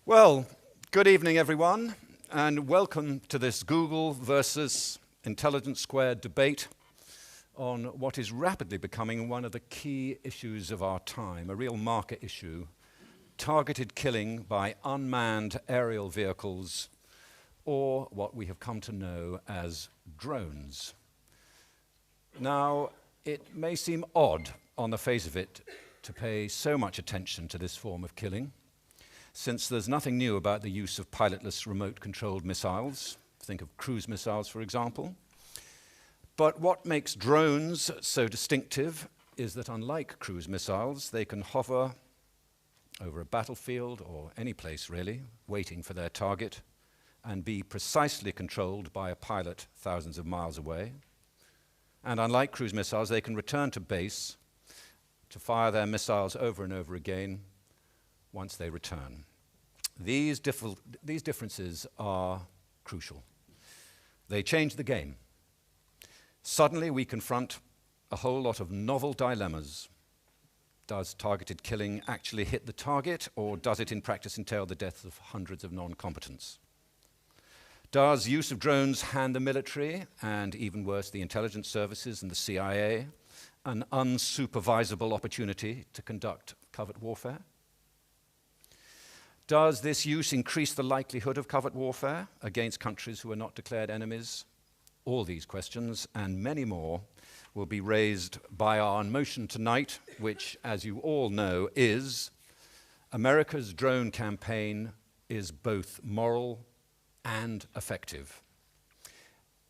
Well, good evening, everyone, and welcome to this Google versus Intelligence Squared debate on what is rapidly becoming one of the key issues of our time, a real market issue: targeted killing by unmanned aerial vehicles, or what we have come to know as drones. Now, it may seem odd on the face of it to pay so much attention to this form of killing, since there's nothing new about the use of pilotless remote-controlled missiles. Think of cruise missiles, for example. But what makes drones so distinctive is that unlike cruise missiles, they can hover over a battlefield or any place really, waiting for their target, and be precisely controlled by a pilot thousands of miles away. And unlike cruise missiles, they can return to base to fire their missiles over and over again once they return. These differences are crucial. They change the game. Suddenly we confront a whole lot of novel dilemmas. Does targeted killing actually hit the target, or does it in practice entail the death of hundreds of non-combatants? Does use of drones hand the military, and even worse, the intelligence services and the CIA, an unsupervisable opportunity to conduct covert warfare? Does this use increase the likelihood of covert warfare against countries who are not declared enemies? All these questions, and many more, will be raised by our motion tonight, which, as you all know, is America's drone campaign is both moral and effective.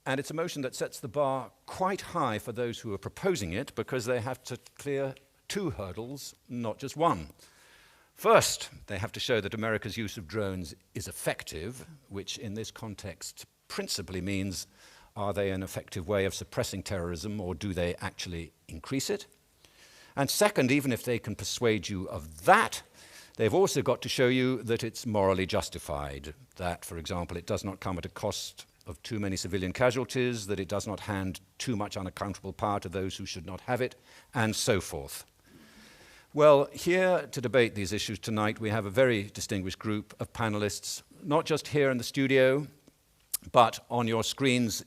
And it's a motion that sets the bar quite high for those who are proposing it, because they have to clear two hurdles, not just one. First, they have to show that America's use of drones is effective, which in this context principally means, are they an effective way of suppressing terrorism, or do they actually increase it? And second, even if they can persuade you of that, they've also got to show you that it's morally justified, that, for example, it does not come at a cost of too many civilian casualties, that it does not hand too much unaccountable power to those who should not have it, and so forth. Well, here to debate these issues tonight, we have a very distinguished group of panelists, not just here in the studio, but on your screens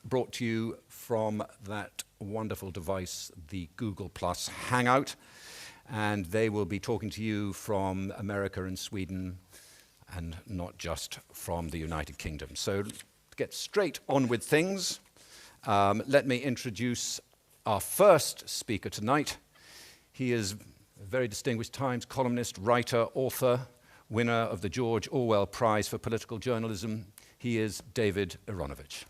brought to you from that wonderful device, the Google Plus Hangout. And they will be talking to you from America and Sweden, and not just from the United Kingdom. So to get straight on with things, let me introduce our first speaker tonight. He is a very distinguished Times columnist, writer, author, winner of the George Orwell Prize for Political Journalism. He is David Aaronovitch.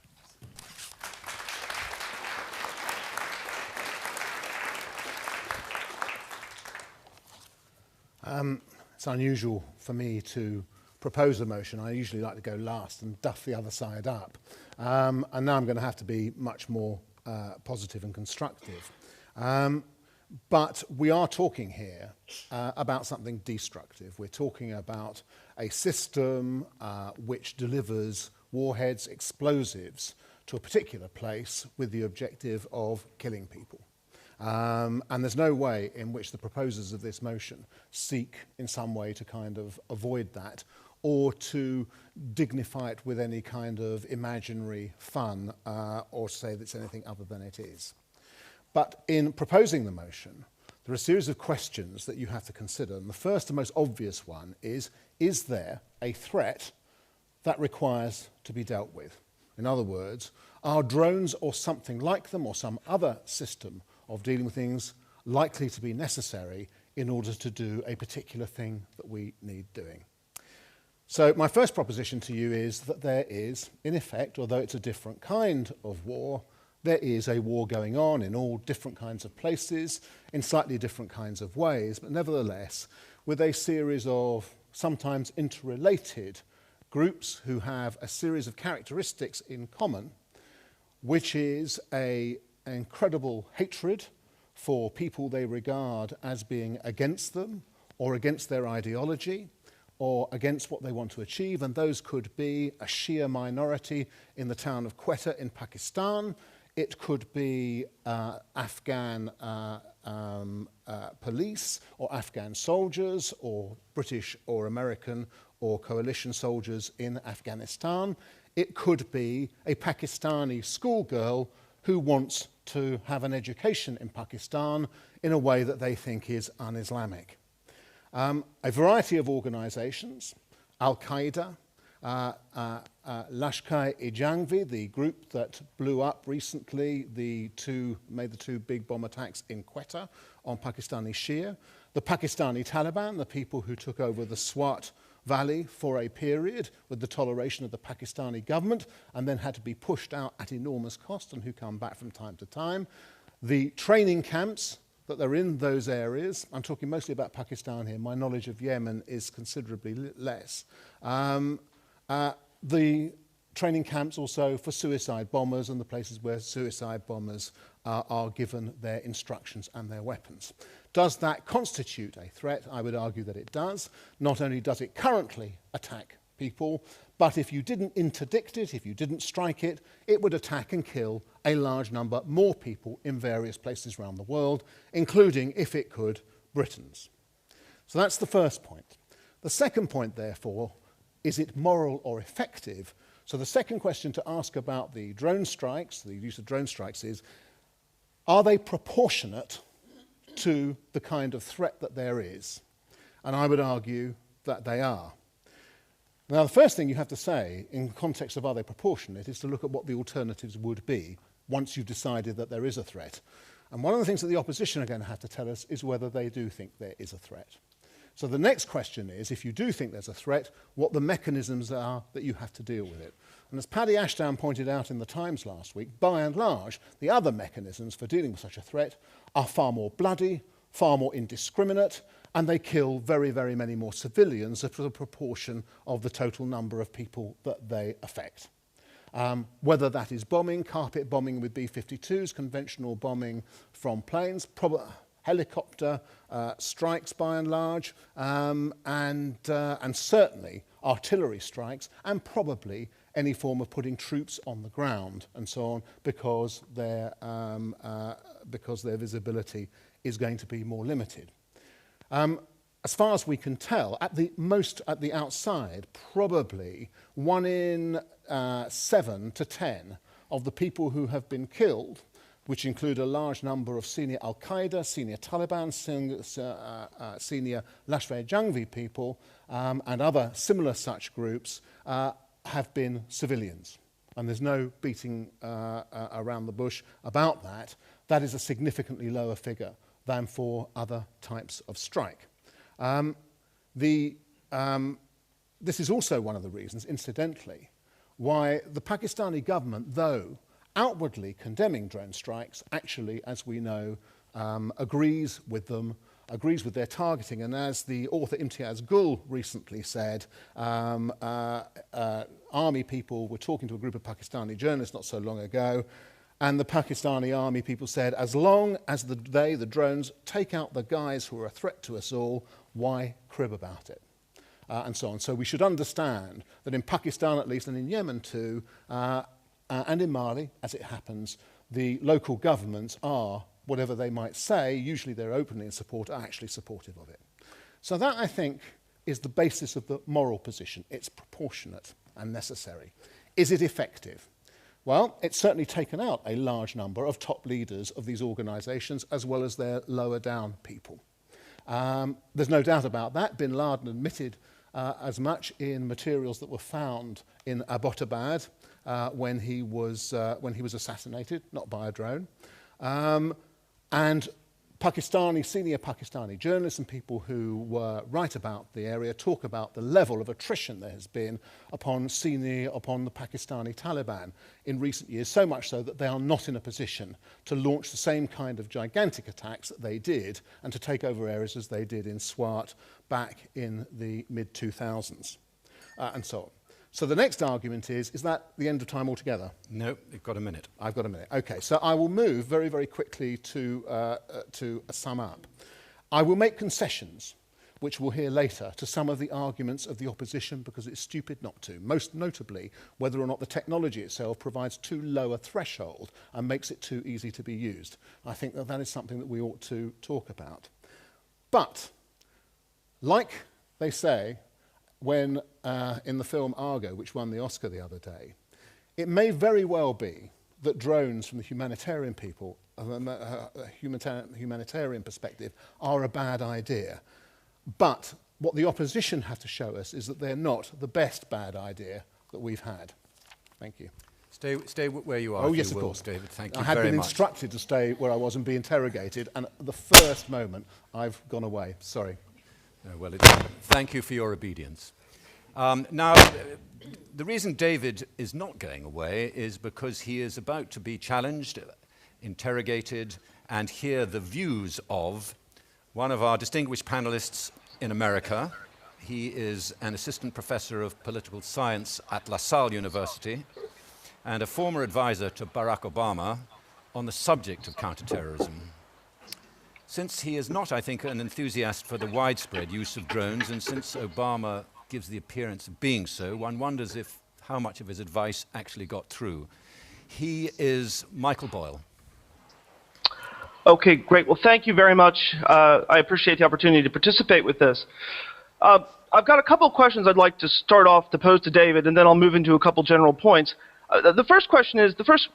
It's unusual for me to propose a motion. I usually like to go last and duff the other side up. And now I'm going to have to be much more positive and constructive. But we are talking here about something destructive. We're talking about a system which delivers warheads, explosives, to a particular place with the objective of killing people. And there's no way in which the proposers of this motion seek in some way to kind of avoid that, or to dignify it with any kind of imaginary fun, or say that it's anything other than it is. But in proposing the motion, there are a series of questions that you have to consider. And the first and most obvious one is there a threat that requires to be dealt with? In other words, are drones or something like them, or some other system of dealing with things, likely to be necessary in order to do a particular thing that we need doing? So my first proposition to you is that there is, in effect, although it's a different kind of war, there is a war going on in all different kinds of places, in slightly different kinds of ways, but nevertheless, with a series of sometimes interrelated groups who have a series of characteristics in common, which is an incredible hatred for people they regard as being against them, or against their ideology, or against what they want to achieve. And those could be a Shia minority in the town of Quetta in Pakistan. It could be Afghan police, or Afghan soldiers, or British or American or coalition soldiers in Afghanistan. It could be a Pakistani schoolgirl who wants to have an education in Pakistan in a way that they think is un-Islamic. A variety of organisations, Al-Qaeda, Lashkar-e-Jhangvi, the group that blew up recently, made the two big bomb attacks in Quetta on Pakistani Shia, the Pakistani Taliban, the people who took over the Swat Valley for a period with the toleration of the Pakistani government and then had to be pushed out at enormous cost and who come back from time to time, the training camps that are in those areas. I'm talking mostly about Pakistan here. My knowledge of Yemen is considerably less. The training camps also for suicide bombers and the places where suicide bombers are given their instructions and their weapons. Does that constitute a threat? I would argue that it does. Not only does it currently attack people, but if you didn't interdict it, if you didn't strike it, it would attack and kill a large number more people in various places around the world, including, if it could, Britons. So that's the first point. The second point, therefore, is it moral or effective? So the second question to ask about the drone strikes, the use of drone strikes, is, are they proportionate to the kind of threat that there is? And I would argue that they are. Now, the first thing you have to say in context of are they proportionate is to look at what the alternatives would be once you've decided that there is a threat. And one of the things that the opposition are going to have to tell us is whether they do think there is a threat. So the next question is, if you do think there's a threat, what the mechanisms are that you have to deal with it. And as Paddy Ashdown pointed out in the Times last week, by and large, the other mechanisms for dealing with such a threat are far more bloody, far more indiscriminate, and they kill very, very many more civilians as a proportion of the total number of people that they affect. Whether that is bombing, carpet bombing with B-52s, conventional bombing from planes, helicopter strikes by and large, and certainly artillery strikes, and probably any form of putting troops on the ground and so on, because their visibility is going to be more limited. As far as we can tell, at the outside, probably 1 in 7 to 10 of the people who have been killed, which include a large number of senior Al-Qaeda, senior Taliban, senior Lashkar-e-Jhangvi people, and other similar such groups, have been civilians. And there's no beating around the bush about that. That is a significantly lower figure than for other types of strike. This is also one of the reasons, incidentally, why the Pakistani government, though outwardly condemning drone strikes, actually, as we know, agrees with them, agrees with their targeting. And as the author Imtiaz Gul recently said, army people were talking to a group of Pakistani journalists not so long ago, and the Pakistani army people said, as long as the drones, take out the guys who are a threat to us all, why crib about it? And so on. So we should understand that in Pakistan at least, and in Yemen too, and in Mali, as it happens, the local governments are, whatever they might say, usually they're openly in support, are actually supportive of it. So that, I think, is the basis of the moral position. It's proportionate and necessary. Is it effective? Well, it's certainly taken out a large number of top leaders of these organisations, as well as their lower down people. There's no doubt about that. Bin Laden admitted as much in materials that were found in Abbottabad when he was assassinated, not by a drone. And senior Pakistani journalists and people who write about the area talk about the level of attrition there has been upon the Pakistani Taliban in recent years, so much so that they are not in a position to launch the same kind of gigantic attacks that they did and to take over areas as they did in Swat back in the mid-2000s, and so on. So the next argument is that the end of time altogether? No, you've got a minute. I've got a minute. Okay, so I will move very, very quickly to sum up. I will make concessions, which we'll hear later, to some of the arguments of the opposition because it's stupid not to, most notably whether or not the technology itself provides too low a threshold and makes it too easy to be used. I think that that is something that we ought to talk about. But, like they say, when, in the film Argo, which won the Oscar the other day, it may very well be that drones from the humanitarian humanitarian perspective are a bad idea. But what the opposition have to show us is that they're not the best bad idea that we've had. Thank you. Stay where you are. Oh, if yes, you of will, course. David. Thank you I had very been much. instructed to stay where I was and be interrogated, and at the first moment, I've gone away. Sorry. No, well, thank you for your obedience. Now, the reason David is not going away is because he is about to be challenged, interrogated, and hear the views of one of our distinguished panelists in America. He is an assistant professor of political science at La Salle University and a former advisor to Barack Obama on the subject of counterterrorism. Since he is not, I think, an enthusiast for the widespread use of drones, and since Obama gives the appearance of being so, one wonders how much of his advice actually got through. He is Michael Boyle. Okay, great. Well, thank you very much. I appreciate the opportunity to participate with this. I've got a couple of questions I'd like to start off to pose to David, and then I'll move into a couple general points. The first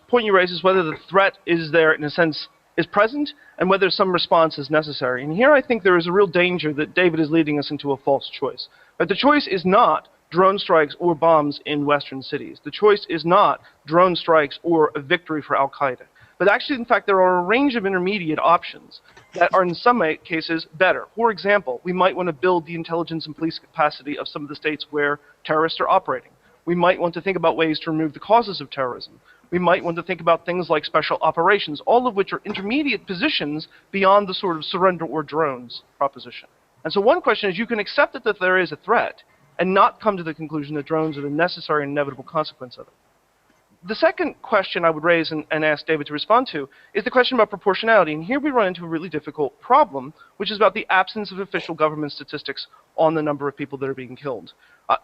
point you raise is whether the threat is there, in a sense, is present, and whether some response is necessary. And here I think there is a real danger that David is leading us into a false choice. But the choice is not drone strikes or bombs in Western cities. The choice is not drone strikes or a victory for al-Qaeda. But actually, in fact, there are a range of intermediate options that are in some cases better. For example, we might want to build the intelligence and police capacity of some of the states where terrorists are operating. We might want to think about ways to remove the causes of terrorism. We might want to think about things like special operations, all of which are intermediate positions beyond the sort of surrender or drones proposition. And so one question is, you can accept that there is a threat and not come to the conclusion that drones are the necessary and inevitable consequence of it. The second question I would raise and ask David to respond to is the question about proportionality. And here we run into a really difficult problem, which is about the absence of official government statistics on the number of people that are being killed.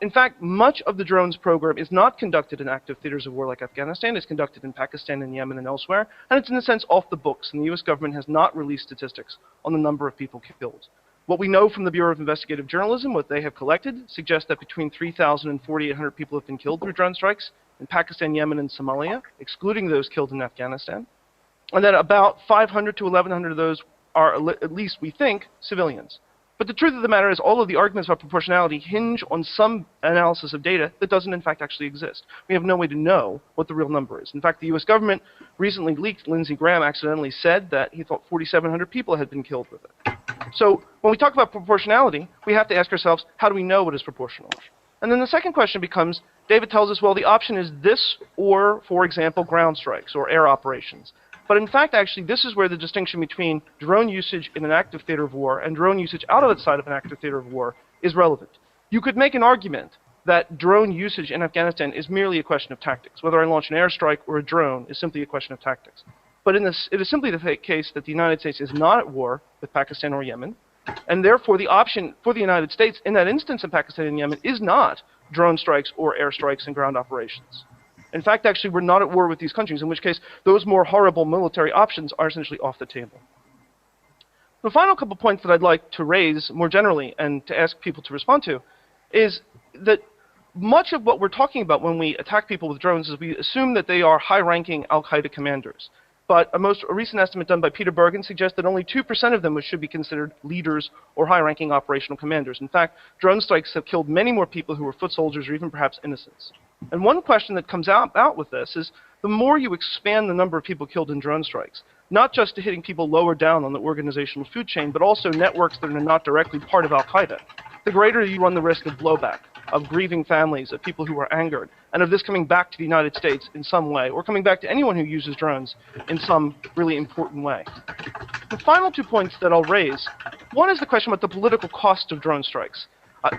In fact, much of the drones program is not conducted in active theaters of war like Afghanistan. It's conducted in Pakistan and Yemen and elsewhere. And it's in a sense off the books. And the US government has not released statistics on the number of people killed. What we know from the Bureau of Investigative Journalism, what they have collected, suggests that between 3,000 and 4,800 people have been killed through drone strikes in Pakistan, Yemen, and Somalia, excluding those killed in Afghanistan. And that about 500 to 1,100 of those are, at least we think, civilians. But the truth of the matter is all of the arguments about proportionality hinge on some analysis of data that doesn't in fact actually exist. We have no way to know what the real number is. In fact, the US government recently leaked, Lindsey Graham accidentally said that he thought 4,700 people had been killed with it. So when we talk about proportionality, we have to ask ourselves, how do we know what is proportional? And then the second question becomes, David tells us, well, the option is this or, for example, ground strikes or air operations. But in fact, actually, this is where the distinction between drone usage in an active theater of war and drone usage outside of an active theater of war is relevant. You could make an argument that drone usage in Afghanistan is merely a question of tactics. Whether I launch an airstrike or a drone is simply a question of tactics. But it is simply the case that the United States is not at war with Pakistan or Yemen, and therefore the option for the United States in that instance in Pakistan and Yemen is not drone strikes or airstrikes and ground operations. In fact, actually, we're not at war with these countries, in which case those more horrible military options are essentially off the table. The final couple points that I'd like to raise more generally and to ask people to respond to is that much of what we're talking about when we attack people with drones is we assume that they are high-ranking al-Qaeda commanders. But a recent estimate done by Peter Bergen suggests that only 2% of them should be considered leaders or high-ranking operational commanders. In fact, drone strikes have killed many more people who were foot soldiers or even perhaps innocents. And one question that comes out with this is the more you expand the number of people killed in drone strikes, not just to hitting people lower down on the organizational food chain, but also networks that are not directly part of al-Qaeda, the greater you run the risk of blowback, of grieving families, of people who are angered, and of this coming back to the United States in some way, or coming back to anyone who uses drones in some really important way. The final 2 points that I'll raise, one is the question about the political cost of drone strikes.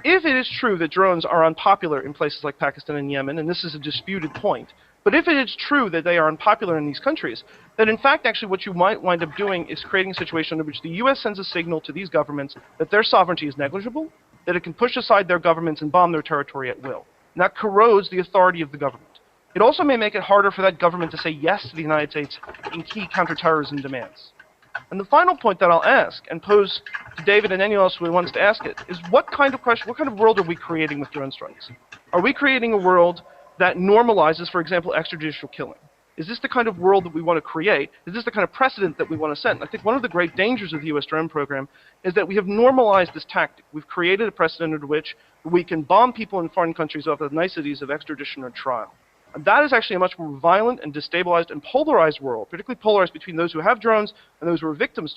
If it is true that drones are unpopular in places like Pakistan and Yemen, and this is a disputed point, but if it is true that they are unpopular in these countries, then in fact actually what you might wind up doing is creating a situation in which the US sends a signal to these governments that their sovereignty is negligible, that it can push aside their governments and bomb their territory at will. And that corrodes the authority of the government. It also may make it harder for that government to say yes to the United States in key counterterrorism demands. And the final point that I'll ask and pose to David and anyone else who wants to ask it is what kind of world are we creating with drone strikes? Are we creating a world that normalizes, for example, extrajudicial killing? Is this the kind of world that we want to create? Is this the kind of precedent that we want to set? And I think one of the great dangers of the U.S. drone program is that we have normalized this tactic. We've created a precedent under which we can bomb people in foreign countries off the niceties of extradition or trial. And that is actually a much more violent and destabilized and polarized world, particularly polarized between those who have drones and those who are victims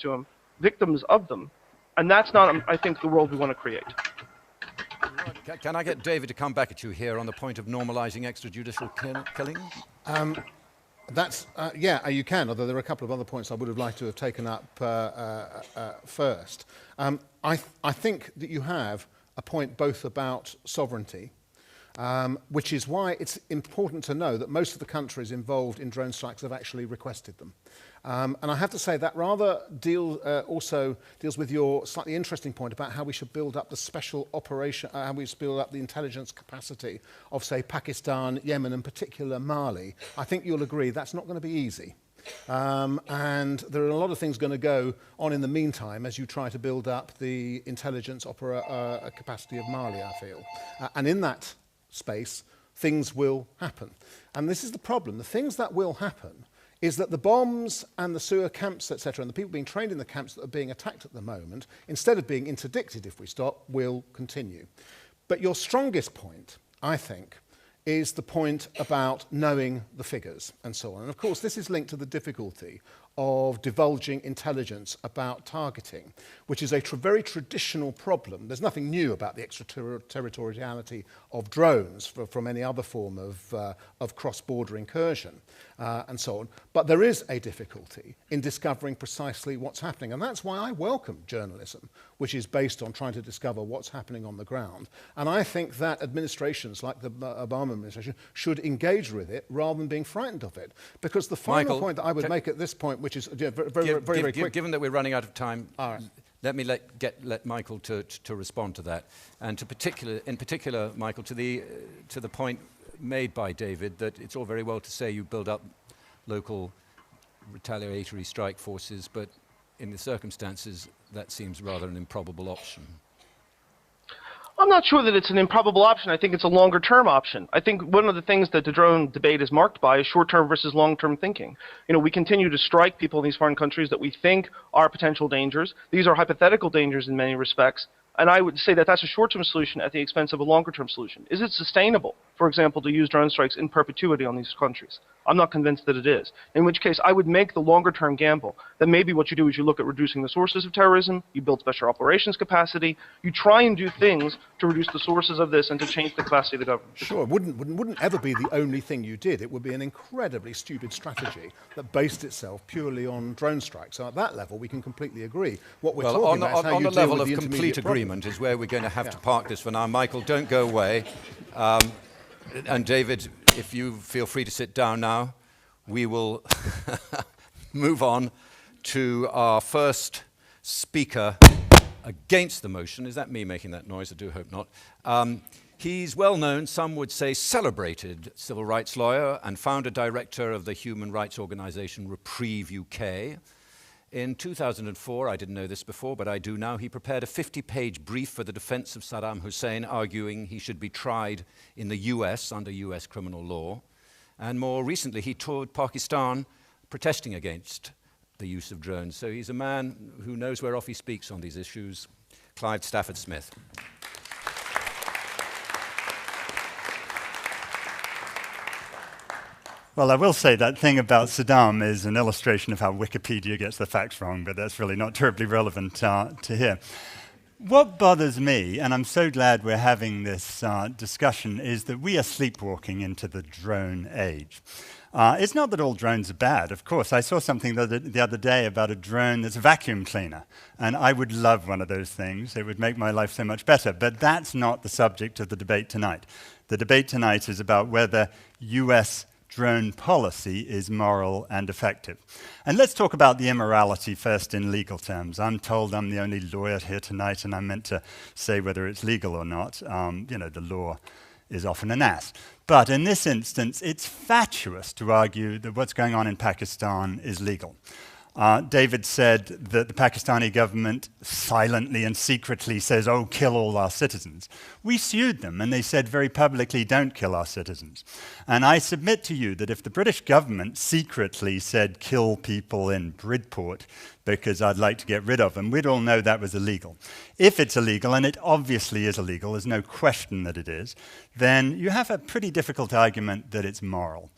of them. And that's not, I think, the world we want to create. Can I get David to come back at you here on the point of normalizing extrajudicial killing? You can, although there are a couple of other points I would have liked to have taken up first. I think that you have a point both about sovereignty, which is why it's important to know that most of the countries involved in drone strikes have actually requested them. And I have to say that rather also deals with your slightly interesting point about how we should build up the special operation, how we should build up the intelligence capacity of, say, Pakistan, Yemen, and particular Mali. I think you'll agree that's not going to be easy. And there are a lot of things going to go on in the meantime as you try to build up the intelligence capacity of Mali, I feel. And in that space, things will happen. And this is the problem. The things that will happen is that the bombs and the sewer camps, etc., and the people being trained in the camps that are being attacked at the moment, instead of being interdicted if we stop, will continue. But your strongest point, I think, is the point about knowing the figures and so on. And of course, this is linked to the difficulty of divulging intelligence about targeting, which is a very traditional problem. There's nothing new about the extraterritoriality of drones from any other form of cross-border incursion and so on. But there is a difficulty in discovering precisely what's happening. And that's why I welcome journalism, which is based on trying to discover what's happening on the ground. And I think that administrations like the Obama administration should engage with it rather than being frightened of it. Because the final point that I would make at this point, which is very quick. Given that we're running out of time, all right, let me let Michael to respond to that, and in particular, Michael, to the point made by David that it's all very well to say you build up local retaliatory strike forces, but in the circumstances that seems rather an improbable option. I'm not sure that it's an improbable option. I think it's a longer-term option. I think one of the things that the drone debate is marked by is short-term versus long-term thinking. You know, we continue to strike people in these foreign countries that we think are potential dangers. These are hypothetical dangers in many respects. And I would say that that's a short-term solution at the expense of a longer-term solution. Is it sustainable, for example, to use drone strikes in perpetuity on these countries? I'm not convinced that it is. In which case, I would make the longer-term gamble that maybe what you do is you look at reducing the sources of terrorism, you build special operations capacity, you try and do things to reduce the sources of this and to change the capacity of the government. Sure, it wouldn't ever be the only thing you did. It would be an incredibly stupid strategy that based itself purely on drone strikes. So at that level, we can completely agree. What we're talking about is how you deal with the level of intermediate complete problem. agreement is where we're going to have to park this for now. Michael, don't go away. And David, if you feel free to sit down now, we will move on to our first speaker against the motion. Is that me making that noise? I do hope not. He's well known, some would say celebrated civil rights lawyer and founder director of the human rights organization Reprieve UK. In 2004, I didn't know this before, but I do now, he prepared a 50-page brief for the defense of Saddam Hussein, arguing he should be tried in the US under US criminal law. And more recently, he toured Pakistan protesting against the use of drones. So he's a man who knows whereof he speaks on these issues. Clive Stafford Smith. Well, I will say that thing about Saddam is an illustration of how Wikipedia gets the facts wrong, but that's really not terribly relevant to here. What bothers me, and I'm so glad we're having this discussion, is that we are sleepwalking into the drone age. It's not that all drones are bad. Of course, I saw something the other day about a drone that's a vacuum cleaner, and I would love one of those things. It would make my life so much better, but that's not the subject of the debate tonight. The debate tonight is about whether US drone policy is moral and effective. And let's talk about the immorality first in legal terms. I'm told I'm the only lawyer here tonight, and I'm meant to say whether it's legal or not. You know, the law is often an ass. But in this instance, it's fatuous to argue that what's going on in Pakistan is legal. David said that the Pakistani government silently and secretly says, oh, kill all our citizens. We sued them, and they said very publicly, don't kill our citizens. And I submit to you that if the British government secretly said, kill people in Bridport, because I'd like to get rid of them, we'd all know that was illegal. If it's illegal, and it obviously is illegal, there's no question that it is, then you have a pretty difficult argument that it's moral.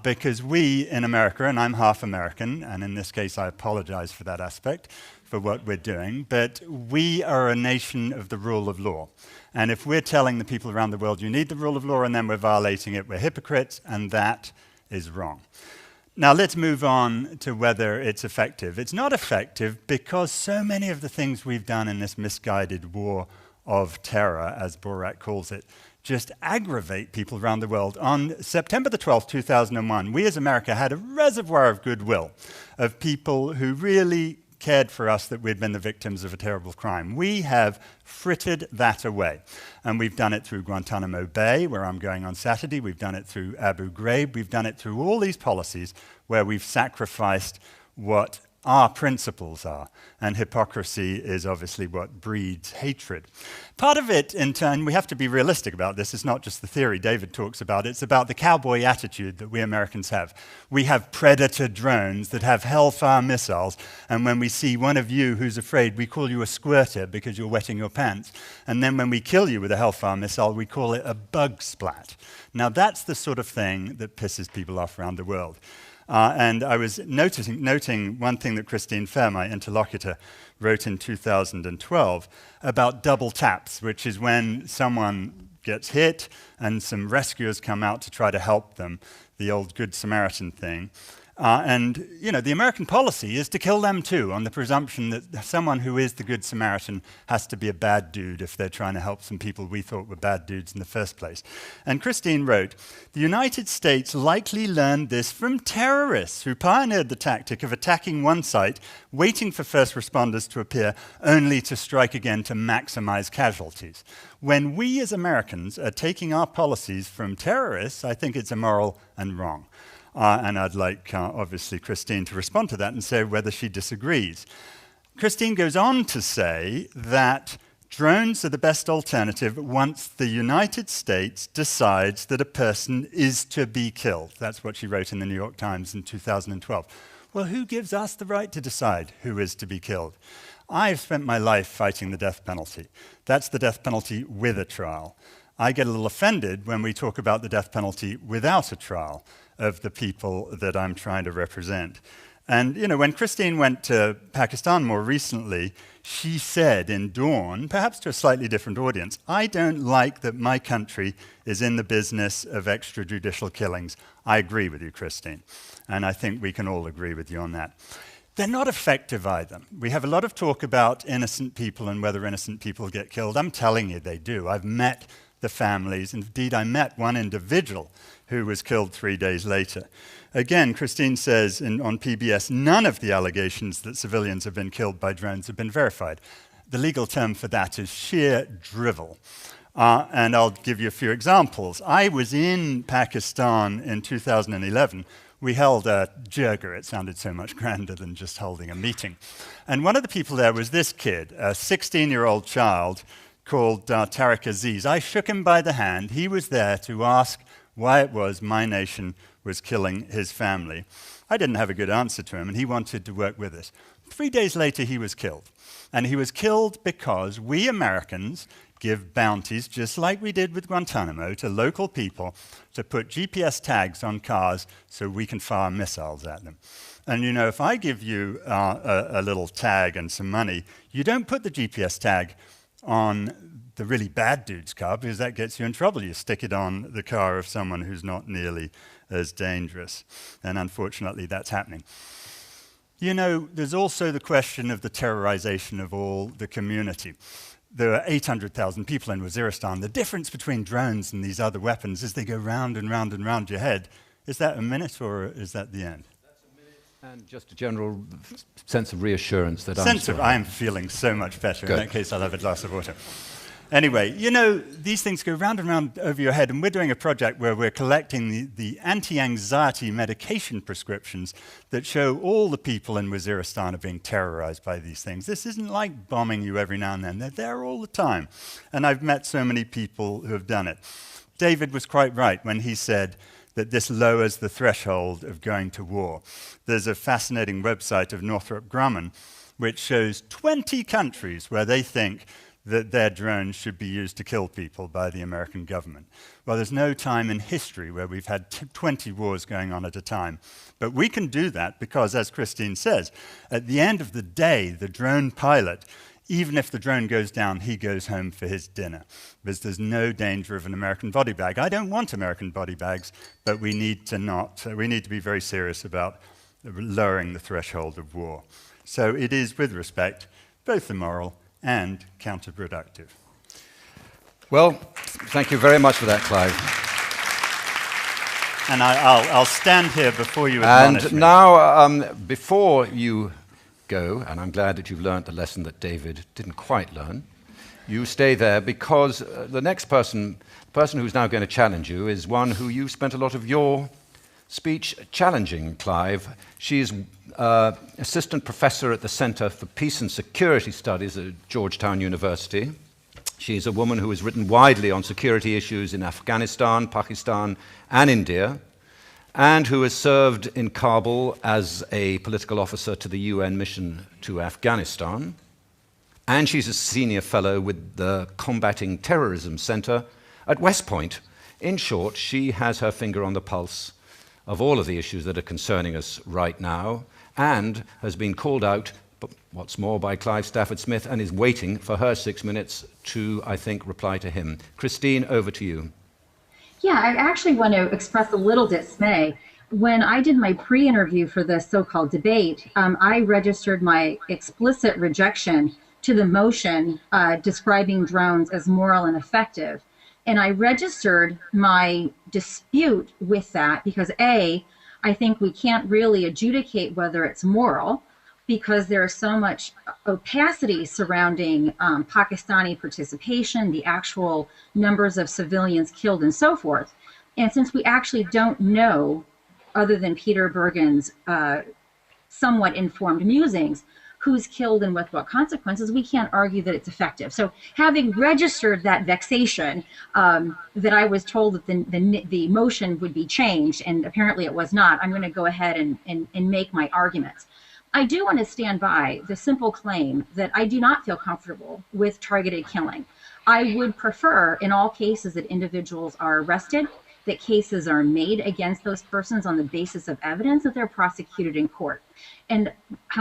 Because we in America, and I'm half American, and in this case I apologize for that aspect, for what we're doing, but we are a nation of the rule of law. And if we're telling the people around the world you need the rule of law and then we're violating it, we're hypocrites, and that is wrong. Now let's move on to whether it's effective. It's not effective because so many of the things we've done in this misguided war of terror, as Borat calls it, just aggravate people around the world. On September the 12th, 2001, we as America had a reservoir of goodwill of people who really cared for us that we'd been the victims of a terrible crime. We have frittered that away. And we've done it through Guantanamo Bay, where I'm going on Saturday. We've done it through Abu Ghraib. We've done it through all these policies where we've sacrificed what our principles are. And hypocrisy is obviously what breeds hatred. Part of it, in turn, we have to be realistic about this. It's not just the theory David talks about. It's about the cowboy attitude that we Americans have. We have predator drones that have Hellfire missiles, and when we see one of you who's afraid, we call you a squirter because you're wetting your pants. And then when we kill you with a Hellfire missile, we call it a bug splat. Now that's the sort of thing that pisses people off around the world. And I was noting one thing that Christine Fair, my interlocutor, wrote in 2012 about double taps, which is when someone gets hit and some rescuers come out to try to help them, the old Good Samaritan thing. And, you know, the American policy is to kill them too, on the presumption that someone who is the Good Samaritan has to be a bad dude if they're trying to help some people we thought were bad dudes in the first place. And Christine wrote, the United States likely learned this from terrorists who pioneered the tactic of attacking one site, waiting for first responders to appear, only to strike again to maximize casualties. When we as Americans are taking our policies from terrorists, I think it's immoral and wrong. And I'd like, obviously, Christine to respond to that and say whether she disagrees. Christine goes on to say that drones are the best alternative once the United States decides that a person is to be killed. That's what she wrote in the New York Times in 2012. Well, who gives us the right to decide who is to be killed? I've spent my life fighting the death penalty. That's the death penalty with a trial. I get a little offended when we talk about the death penalty without a trial of the people that I'm trying to represent. And, you know, when Christine went to Pakistan more recently, she said in Dawn, perhaps to a slightly different audience, I don't like that my country is in the business of extrajudicial killings. I agree with you, Christine. And I think we can all agree with you on that. They're not effective either. We have a lot of talk about innocent people and whether innocent people get killed. I'm telling you they do. I've met the families. Indeed, I met one individual who was killed 3 days later. Again, Christine says on PBS, none of the allegations that civilians have been killed by drones have been verified. The legal term for that is sheer drivel. And I'll give you a few examples. I was in Pakistan in 2011. We held a jirga. It sounded so much grander than just holding a meeting. And one of the people there was this kid, a 16-year-old child called Tariq Aziz. I shook him by the hand. He was there to ask why it was my nation was killing his family. I didn't have a good answer to him, and he wanted to work with us. 3 days later, he was killed. And he was killed because we Americans give bounties, just like we did with Guantanamo, to local people to put GPS tags on cars so we can fire missiles at them. And you know, if I give you a little tag and some money, you don't put the GPS tag on the really bad dude's car because that gets you in trouble. You stick it on the car of someone who's not nearly as dangerous. And unfortunately, that's happening. You know, there's also the question of the terrorization of all the community. There are 800,000 people in Waziristan. The difference between drones and these other weapons is they go round and round and round your head. Is that a minute or is that the end? That's a minute. And just a general sense of reassurance that I am feeling so much better. Good. In that case, I'll have a glass of water. Anyway, you know, these things go round and round over your head, and we're doing a project where we're collecting the anti-anxiety medication prescriptions that show all the people in Waziristan are being terrorized by these things. This isn't like bombing you every now and then. They're there all the time. And I've met so many people who have done it. David was quite right when he said that this lowers the threshold of going to war. There's a fascinating website of Northrop Grumman which shows 20 countries where they think that their drones should be used to kill people by the American government. Well, there's no time in history where we've had 20 wars going on at a time. But we can do that because, as Christine says, at the end of the day, the drone pilot, even if the drone goes down, he goes home for his dinner, because there's no danger of an American body bag. I don't want American body bags, but we need to be very serious about lowering the threshold of war. So it is, with respect, both immoral and counterproductive. Well, thank you very much for that, Clive. And I'll stand here before you admonish me. And now, before you go, and I'm glad that you've learned the lesson that David didn't quite learn, you stay there, because the next person who's now going to challenge you is one who you spent a lot of your speech challenging, Clive. She's assistant professor at the Center for Peace and Security Studies at Georgetown University. She's a woman who has written widely on security issues in Afghanistan, Pakistan, and India, and who has served in Kabul as a political officer to the UN mission to Afghanistan. And she's a senior fellow with the Combating Terrorism Center at West Point. In short, she has her finger on the pulse of all of the issues that are concerning us right now, and has been called out, what's more, by Clive Stafford Smith, and is waiting for her 6 minutes to, I think, reply to him. Christine, over to you. Yeah, I actually want to express a little dismay. When I did my pre-interview for this so-called debate, I registered my explicit rejection to the motion describing drones as moral and effective. And I registered my dispute with that because, A, I think we can't really adjudicate whether it's moral because there's so much opacity surrounding Pakistani participation, the actual numbers of civilians killed and so forth. And since we actually don't know, other than Peter Bergen's somewhat informed musings, who's killed and with what consequences, we can't argue that it's effective. So having registered that vexation, that I was told that the motion would be changed, and apparently it was not, I'm going to go ahead and make my arguments. I do want to stand by the simple claim that I do not feel comfortable with targeted killing. I would prefer, in all cases, that individuals are arrested, that cases are made against those persons on the basis of evidence, that they're prosecuted in court. And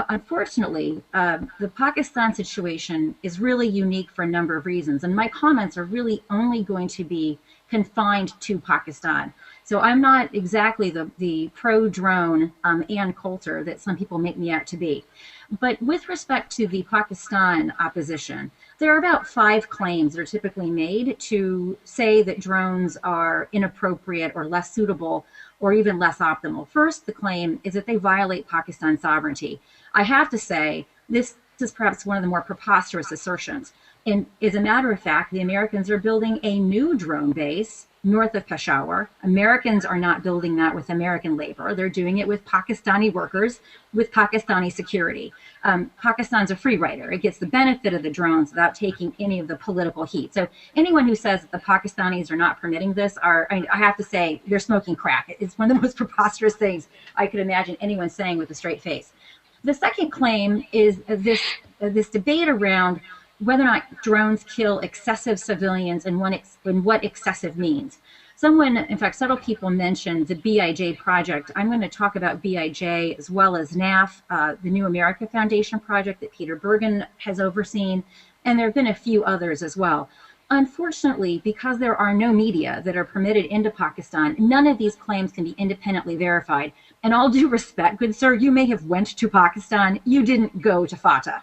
unfortunately, the Pakistan situation is really unique for a number of reasons. And my comments are really only going to be confined to Pakistan. So I'm not exactly the pro-drone Ann Coulter that some people make me out to be. But with respect to the Pakistan opposition, there are about 5 claims that are typically made to say that drones are inappropriate or less suitable or even less optimal. First, the claim is that they violate Pakistan's sovereignty. I have to say, this is perhaps one of the more preposterous assertions. And as a matter of fact, the Americans are building a new drone base north of Peshawar. Americans are not building that with American labor. They're doing it with Pakistani workers, with Pakistani security. Pakistan's a free rider. It gets the benefit of the drones without taking any of the political heat. So anyone who says that the Pakistanis are not permitting this I have to say, they're smoking crack. It's one of the most preposterous things I could imagine anyone saying with a straight face. The second claim is this debate around whether or not drones kill excessive civilians and what excessive means. Someone, in fact, several people mentioned the BIJ project. I'm going to talk about BIJ as well as NAF, the New America Foundation project that Peter Bergen has overseen, and there have been a few others as well. Unfortunately, because there are no media that are permitted into Pakistan, none of these claims can be independently verified. And all due respect, good sir, you may have went to Pakistan, you didn't go to Fatah.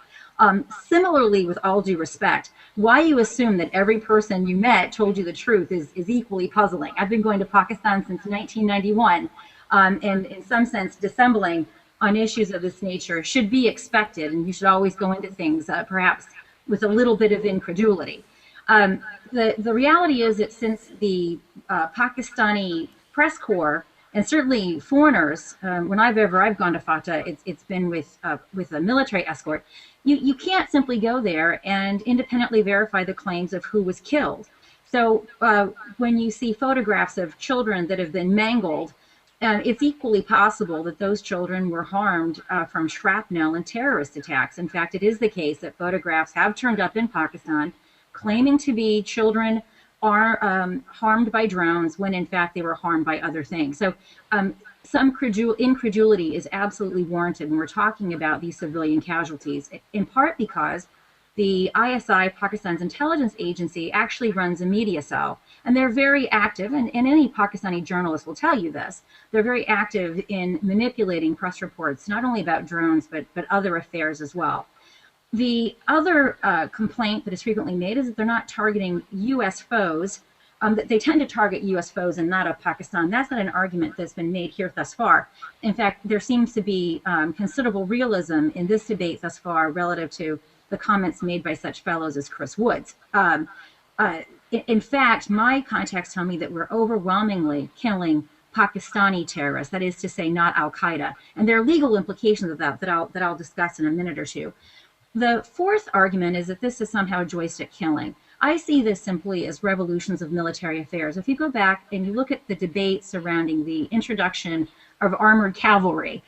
Similarly, with all due respect, why you assume that every person you met told you the truth is equally puzzling. I've been going to Pakistan since 1991, and in some sense, dissembling on issues of this nature should be expected, and you should always go into things perhaps with a little bit of incredulity. The reality is that since the Pakistani press corps, and certainly foreigners, when I've gone to Fatah, it's been with a military escort. You can't simply go there and independently verify the claims of who was killed. So when you see photographs of children that have been mangled, it's equally possible that those children were harmed from shrapnel and terrorist attacks. In fact, it is the case that photographs have turned up in Pakistan claiming to be children are harmed by drones when in fact they were harmed by other things. So some incredulity is absolutely warranted when we're talking about these civilian casualties, in part because the ISI, Pakistan's intelligence agency, actually runs a media cell. And they're very active, and any Pakistani journalist will tell you this. They're very active in manipulating press reports, not only about drones, but other affairs as well. The other complaint that is frequently made is that they're not targeting U.S. foes, that they tend to target U.S. foes and not of Pakistan. That's not an argument that's been made here thus far. In fact, there seems to be considerable realism in this debate thus far relative to the comments made by such fellows as Chris Woods. In fact, my contacts tell me that we're overwhelmingly killing Pakistani terrorists, that is to say, not Al-Qaeda. And there are legal implications of that I'll discuss in a minute or two. The fourth argument is that this is somehow joystick killing. I see this simply as revolutions of military affairs. If you go back and you look at the debate surrounding the introduction of armored cavalry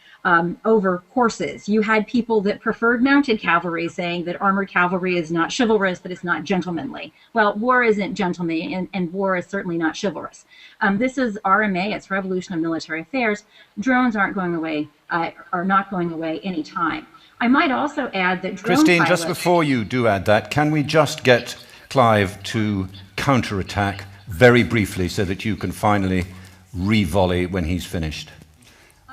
over horses, you had people that preferred mounted cavalry saying that armored cavalry is not chivalrous, that it's not gentlemanly. Well, war isn't gentlemanly, and war is certainly not chivalrous. This is RMA, it's revolution of military affairs. Drones aren't going away, are not going away anytime. I might also add that drone Christine, pilots, just before you do add that, can we just get Clive to counterattack very briefly so that you can finally re-volley when he's finished?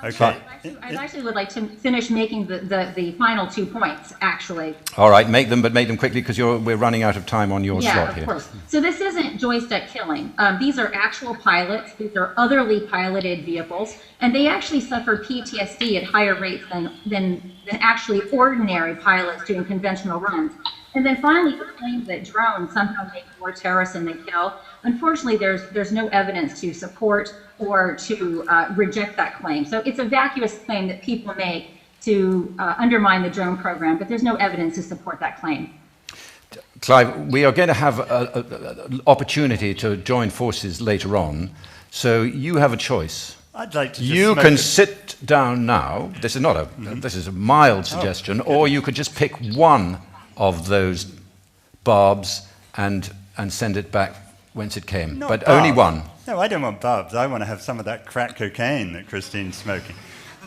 Okay. I actually would like to finish making the final 2 points, actually. All right, make them quickly because we're running out of time on your slot here. Yeah, of course. So this isn't joystick killing. These are actual pilots. These are otherly piloted vehicles, and they actually suffer PTSD at higher rates than actually ordinary pilots doing conventional runs. And then finally, the claim that drones somehow make more terrorists than they kill. Unfortunately, there's no evidence to support or to reject that claim. So it's a vacuous claim that people make to undermine the drone program, but there's no evidence to support that claim. Clive, we are going to have an opportunity to join forces later on, so you have a choice. I'd like to You can sit down now. This is not a this is a mild suggestion, or you could just pick one of those barbs and send it back whence it came. Not but barbs. only one. No, I don't want barbs. I want to have some of that crack cocaine that Christine's smoking.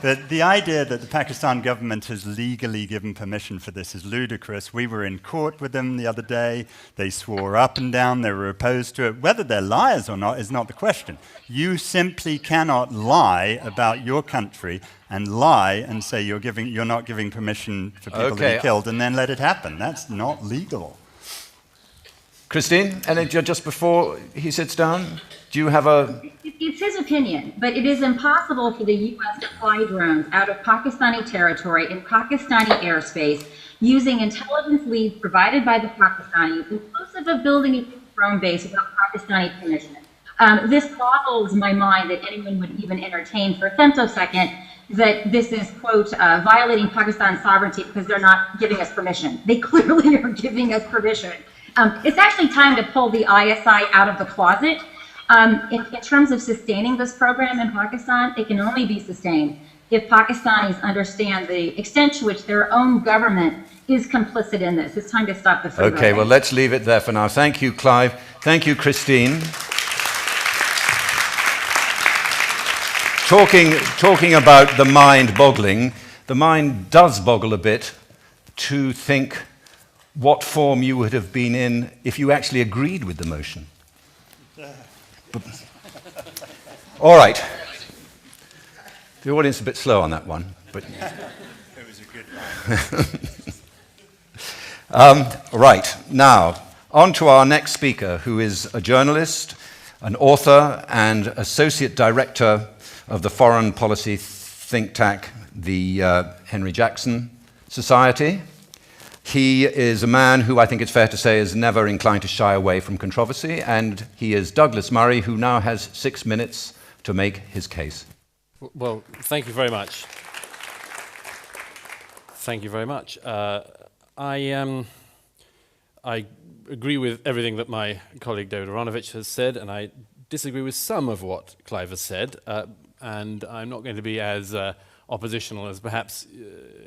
But the idea that the Pakistan government has legally given permission for this is ludicrous. We were in court with them the other day. They swore up and down they were opposed to it. Whether they're liars or not is not the question. You simply cannot lie about your country and lie and say you're not giving permission for people to be killed and then let it happen. That's not legal. Christine, and just before he sits down, do you have a... It's his opinion, but it is impossible for the U.S. to fly drones out of Pakistani territory in Pakistani airspace using intelligence leads provided by the Pakistanis, inclusive of building a drone base without Pakistani permission. This boggles my mind that anyone would even entertain for a femtosecond that this is, quote, violating Pakistan's sovereignty because they're not giving us permission. They clearly are giving us permission. It's actually time to pull the ISI out of the closet. In terms of sustaining this program in Pakistan, it can only be sustained if Pakistanis understand the extent to which their own government is complicit in this. It's time to stop the free Okay, riding. well, let's leave it there for now. Thank you, Clive. Thank you, Christine. Talking about the mind boggling, the mind does boggle a bit to think what form you would have been in if you actually agreed with the motion. All right. The audience is a bit slow on that one, but It was a good one. right, now, on to our next speaker, who is a journalist, an author, and associate director of the foreign policy think tank, the Henry Jackson Society. He is a man who I think it's fair to say is never inclined to shy away from controversy, and he is Douglas Murray, who now has 6 minutes to make his case. Well, thank you very much. Thank you very much. I agree with everything that my colleague David Aaronovitch has said, and I disagree with some of what Clive has said, and I'm not going to be as oppositional as perhaps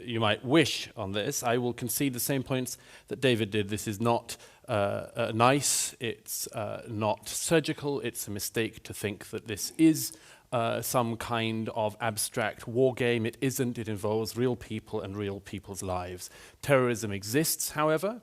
you might wish on this. I will concede the same points that David did. This is not nice, it's not surgical, it's a mistake to think that this is some kind of abstract war game. It isn't. It involves real people and real people's lives. Terrorism exists, however,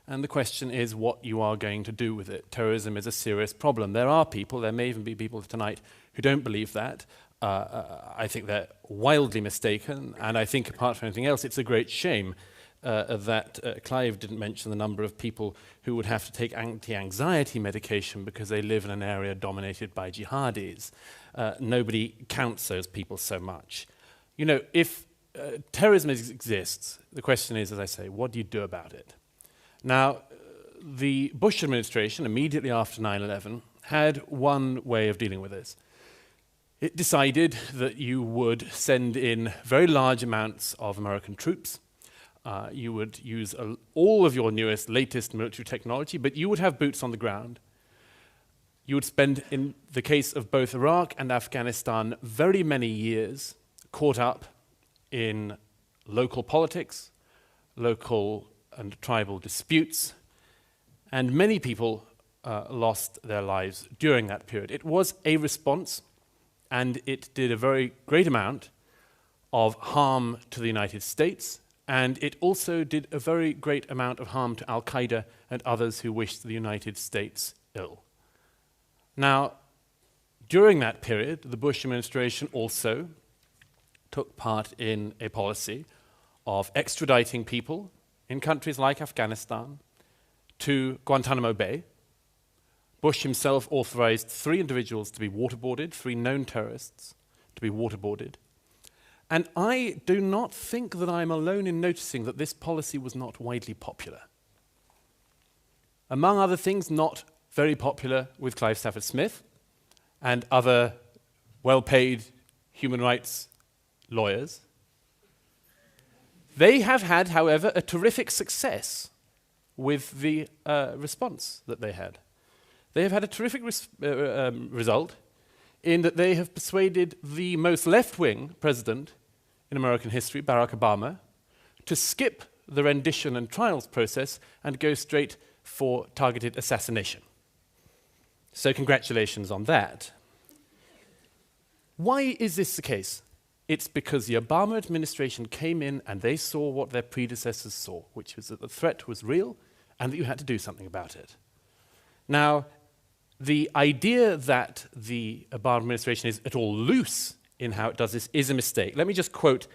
and the question is what you are going to do with it. Terrorism is a serious problem. There are people, there may even be people tonight, who don't believe that. I think they're wildly mistaken, and I think apart from anything else, it's a great shame that Clive didn't mention the number of people who would have to take anti-anxiety medication because they live in an area dominated by jihadis. Nobody counts those people so much. You know, if terrorism exists, the question is, as I say, what do you do about it? Now, the Bush administration, immediately after 9/11, had one way of dealing with this. It decided that you would send in very large amounts of American troops. You would use all of your newest, latest military technology, but you would have boots on the ground. You would spend, in the case of both Iraq and Afghanistan, very many years caught up in local politics, local and tribal disputes, and many people lost their lives during that period. It was a response, and it did a very great amount of harm to the United States, and it also did a very great amount of harm to Al-Qaeda and others who wished the United States ill. Now, during that period, the Bush administration also took part in a policy of extraditing people in countries like Afghanistan to Guantanamo Bay. Bush himself authorized 3 individuals to be waterboarded, 3 known terrorists to be waterboarded. And I do not think that I'm alone in noticing that this policy was not widely popular. Among other things, not very popular with Clive Stafford Smith and other well-paid human rights lawyers. They have had, however, a terrific success with the response that they had. They have had a terrific result in that they have persuaded the most left-wing president in American history, Barack Obama, to skip the rendition and trials process and go straight for targeted assassination. So congratulations on that. Why is this the case? It's because the Obama administration came in and they saw what their predecessors saw, which was that the threat was real and that you had to do something about it. Now, the idea that the Obama administration is at all loose in how it does this is a mistake. Let me just quote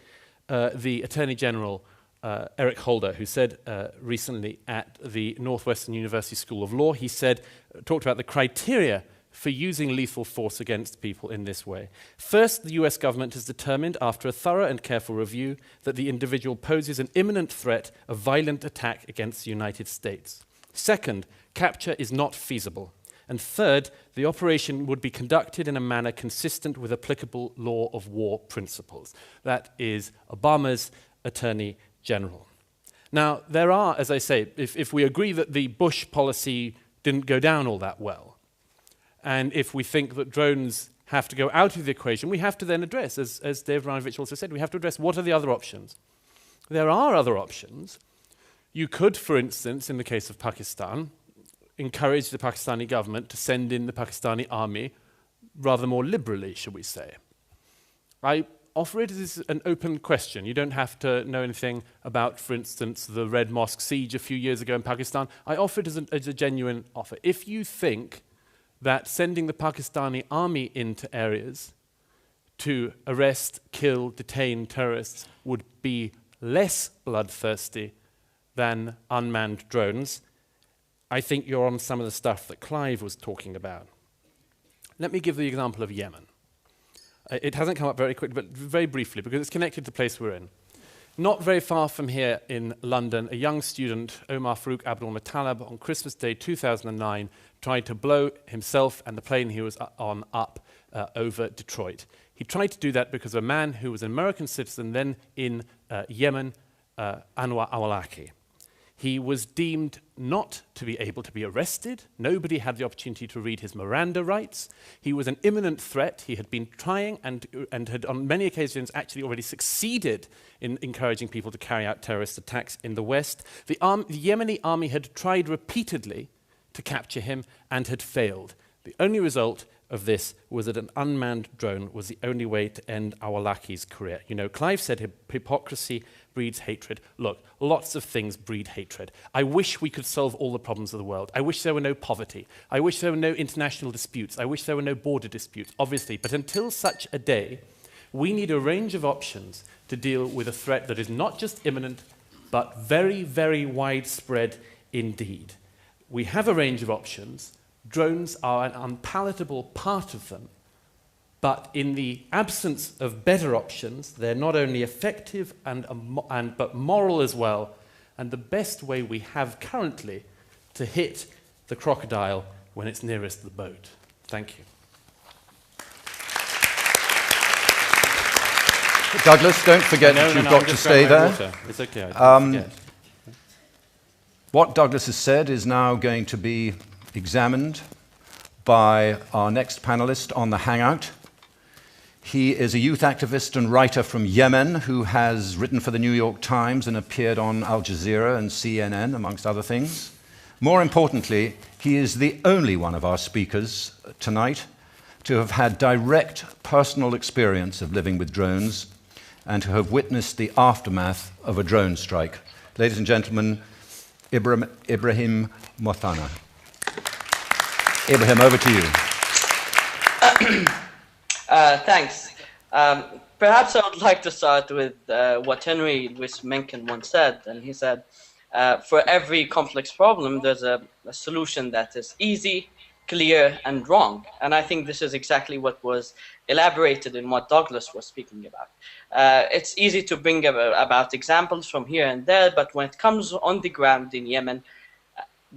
the Attorney General, Eric Holder, who said recently at the Northwestern University School of Law, he said, talked about the criteria for using lethal force against people in this way. First, the US government has determined, after a thorough and careful review, that the individual poses an imminent threat of violent attack against the United States. Second, capture is not feasible. And third, the operation would be conducted in a manner consistent with applicable law of war principles. That is Obama's Attorney General. Now, there are, as I say, if we agree that the Bush policy didn't go down all that well, and if we think that drones have to go out of the equation, we have to then address, as David Aaronovitch also said, we have to address what are the other options. There are other options. You could, for instance, in the case of Pakistan, encourage the Pakistani government to send in the Pakistani army rather more liberally, shall we say. I offer it as an open question. You don't have to know anything about, for instance, the Red Mosque siege a few years ago in Pakistan. I offer it as a genuine offer. If you think that sending the Pakistani army into areas to arrest, kill, detain terrorists would be less bloodthirsty than unmanned drones, I think you're on some of the stuff that Clive was talking about. Let me give the example of Yemen. It hasn't come up very quickly, but very briefly, because it's connected to the place we're in. Not very far from here in London, a young student, Omar Farouk Abdul Muttalib, on Christmas Day 2009, tried to blow himself and the plane he was on up over Detroit. He tried to do that because of a man who was an American citizen then in Yemen, Anwar Awlaki. He was deemed not to be able to be arrested. Nobody had the opportunity to read his Miranda rights. He was an imminent threat. He had been trying and had on many occasions actually already succeeded in encouraging people to carry out terrorist attacks in the West. The Yemeni army had tried repeatedly to capture him and had failed. The only result of this was that an unmanned drone was the only way to end Awlaki's career. You know, Clive said hypocrisy breeds hatred. Look, lots of things breed hatred. I wish we could solve all the problems of the world. I wish there were no poverty. I wish there were no international disputes. I wish there were no border disputes, obviously. But until such a day, we need a range of options to deal with a threat that is not just imminent, but very, very widespread indeed. We have a range of options. Drones are an unpalatable part of them. But in the absence of better options, they're not only effective but moral as well, and the best way we have currently to hit the crocodile when it's nearest the boat. Thank you. Douglas, don't forget that you've got to stay there. Water. It's okay, I didn't forget. What Douglas has said is now going to be examined by our next panelist on the Hangout. He is a youth activist and writer from Yemen who has written for the New York Times and appeared on Al Jazeera and CNN, amongst other things. More importantly, he is the only one of our speakers tonight to have had direct personal experience of living with drones and to have witnessed the aftermath of a drone strike. Ladies and gentlemen, Ibrahim Mothana. Ibrahim, over to you. Thanks. Perhaps I would like to start with what Henry Louis Mencken once said, and he said, for every complex problem, there's a solution that is easy, clear, and wrong. And I think this is exactly what was elaborated in what Douglas was speaking about. It's easy to bring about examples from here and there, but when it comes on the ground in Yemen,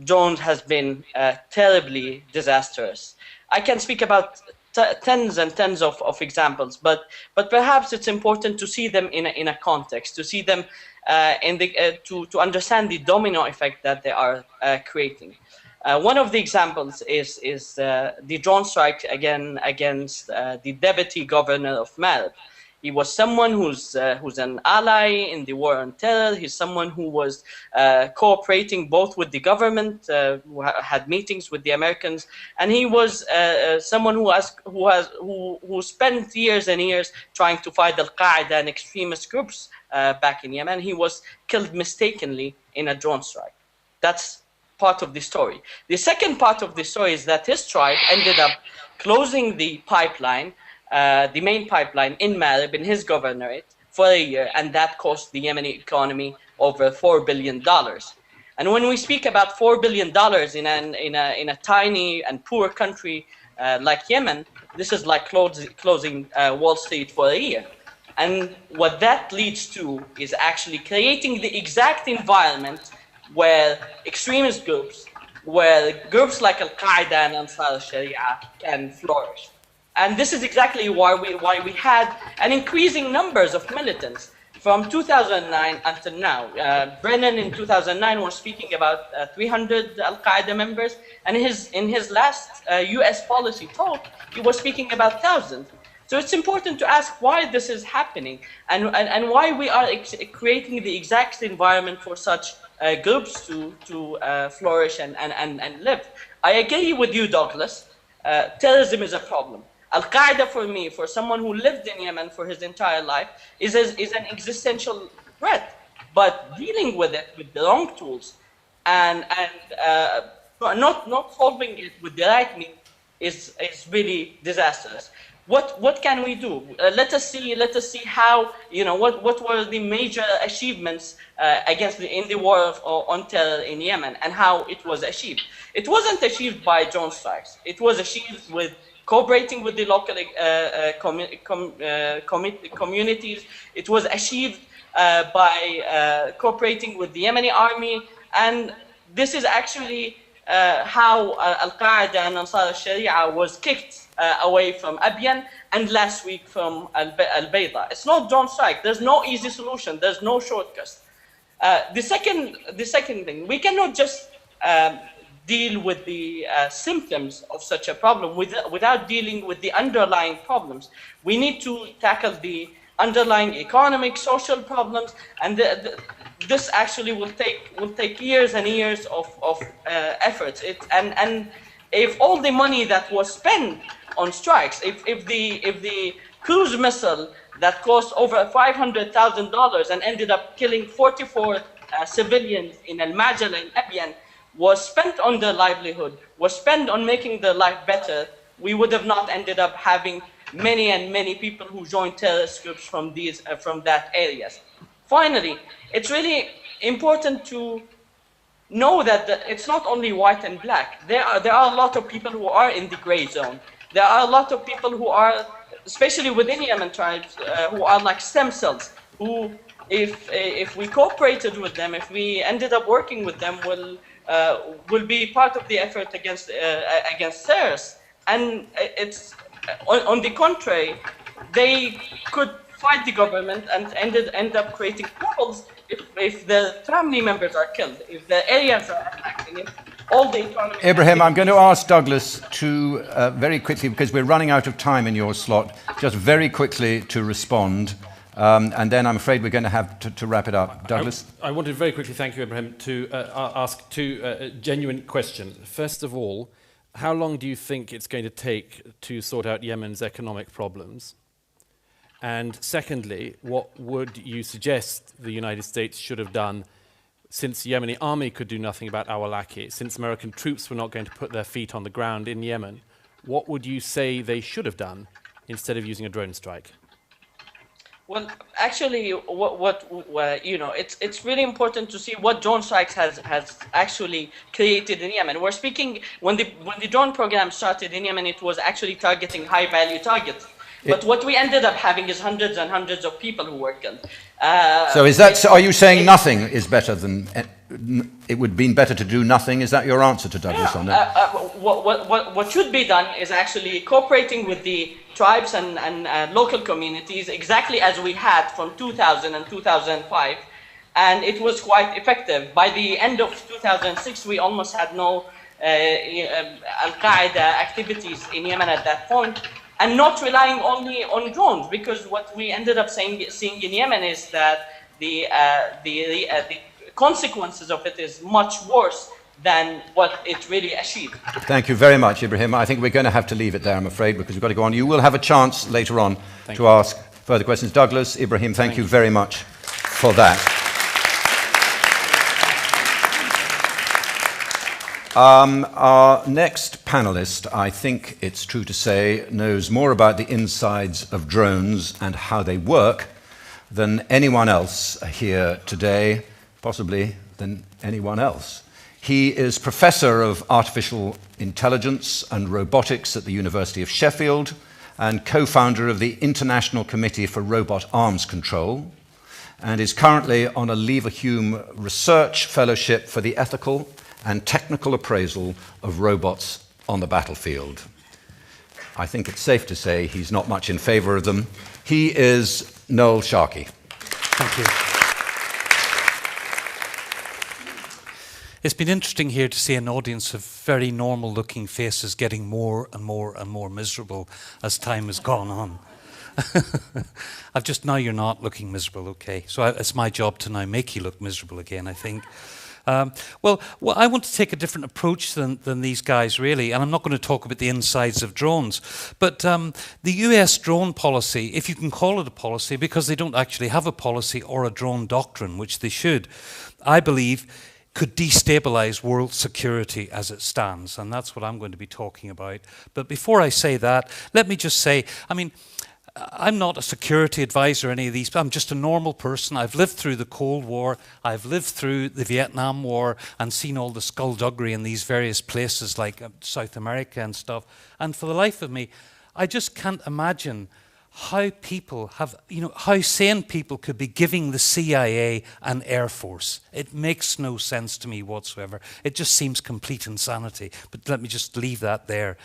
drones has been terribly disastrous. I can speak about tens and tens of examples, but perhaps it's important to see them in a context, to see them to understand the domino effect that they are creating. One of the examples is the drone strike against the deputy governor of Marib. He was someone who's an ally in the war on terror. He's someone who was cooperating both with the government, who had meetings with the Americans, and he was someone who spent years and years trying to fight Al-Qaeda and extremist groups back in Yemen. He was killed mistakenly in a drone strike. That's part of the story. The second part of the story is that his tribe ended up closing the pipeline, the main pipeline in Marib, in his governorate, for a year, and that cost the Yemeni economy over $4 billion. And when we speak about $4 billion in a tiny and poor country like Yemen, this is like closing Wall Street for a year. And what that leads to is actually creating the exact environment where extremist groups, where groups like Al-Qaeda and Ansar al-Sharia can flourish. And this is exactly why we had an increasing numbers of militants from 2009 until now. Brennan in 2009 was speaking about 300 Al-Qaeda members, and in his last US policy talk, he was speaking about thousands. So it's important to ask why this is happening and why we are creating the exact environment for such groups to flourish and live. I agree with you, Douglas. Terrorism is a problem. Al-Qaeda, for me, for someone who lived in Yemen for his entire life, is an existential threat. But dealing with it with the wrong tools and not solving it with the right means is really disastrous. What can we do? Let us see how, what were the major achievements in the war on terror in Yemen and how it was achieved. It wasn't achieved by drone strikes. It was achieved with cooperating with the local communities. It was achieved by cooperating with the Yemeni army, and this is actually how Al-Qaeda and Ansar al-Sharia was kicked away from Abyan, and last week from Al-Bayda. It's not drone strike. There's no easy solution. There's no shortcuts. The second thing, we cannot just deal with the symptoms of such a problem without dealing with the underlying problems. We need to tackle the underlying economic, social problems, and this actually will take years and years of efforts. And if all the money that was spent on strikes, if the cruise missile that cost over $500,000 and ended up killing 44 civilians in Al-Majala in Abyan was spent on their livelihood, was spent on making their life better, we would have not ended up having many and many people who joined terrorist groups from that areas. Finally, it's really important to know that it's not only white and black. There are a lot of people who are in the gray zone. There are a lot of people who are, especially within Yemen tribes, who are like stem cells, who, if we cooperated with them, if we ended up working with them, will be part of the effort against terrorists. And it's on the contrary, they could fight the government and end up creating troubles if the family members are killed, if the areas are attacked, if all the economy... Ibrahim, I'm going to ask Douglas to, very quickly, because we're running out of time in your slot, just very quickly to respond, and then I'm afraid we're going to have to wrap it up. Douglas? I wanted very quickly, thank you, Ibrahim, to ask two genuine questions. First of all, how long do you think it's going to take to sort out Yemen's economic problems? And secondly, what would you suggest the United States should have done, since the Yemeni army could do nothing about Awalaki, since American troops were not going to put their feet on the ground in Yemen? What would you say they should have done instead of using a drone strike? Well, actually, it's really important to see what drone strikes has actually created in Yemen. We're speaking when the drone program started in Yemen, it was actually targeting high-value targets. But what we ended up having is hundreds and hundreds of people who were killed. So are you saying nothing is better than... it would have been better to do nothing? Is that your answer to Douglas on that? What should be done is actually cooperating with the tribes and local communities, exactly as we had from 2000 and 2005. And it was quite effective. By the end of 2006, we almost had no Al-Qaeda activities in Yemen at that point. And not relying only on drones, because what we ended up seeing in Yemen is that the consequences of it is much worse than what it really achieved. Thank you very much, Ibrahim. I think we're going to have to leave it there, I'm afraid, because we've got to go on. You will have a chance later on to ask further questions. Douglas, Ibrahim, thank you very much for that. Our next panelist, I think it's true to say, knows more about the insides of drones and how they work than anyone else here today, possibly than anyone else. He is Professor of Artificial Intelligence and Robotics at the University of Sheffield and co-founder of the International Committee for Robot Arms Control, and is currently on a Leverhulme Research Fellowship for the Ethical and Technical Appraisal of Robots on the Battlefield. I think it's safe to say he's not much in favour of them. He is Noel Sharkey. Thank you. It's been interesting here to see an audience of very normal-looking faces getting more and more and more miserable as time has gone on. Now you're not looking miserable, okay? So it's my job to now make you look miserable again, I think. Well, I want to take a different approach than these guys, really, and I'm not going to talk about the insides of drones. But the US drone policy, if you can call it a policy, because they don't actually have a policy or a drone doctrine, which they should, I believe could destabilize world security as it stands, and that's what I'm going to be talking about. But before I say that, let me just say, I'm not a security advisor or any of these. I'm just a normal person. I've lived through the Cold War. I've lived through the Vietnam War and seen all the skullduggery in these various places like South America and stuff. And for the life of me, I just can't imagine how people have, how sane people could be giving the CIA an Air Force. It makes no sense to me whatsoever. It just seems complete insanity. But let me just leave that there.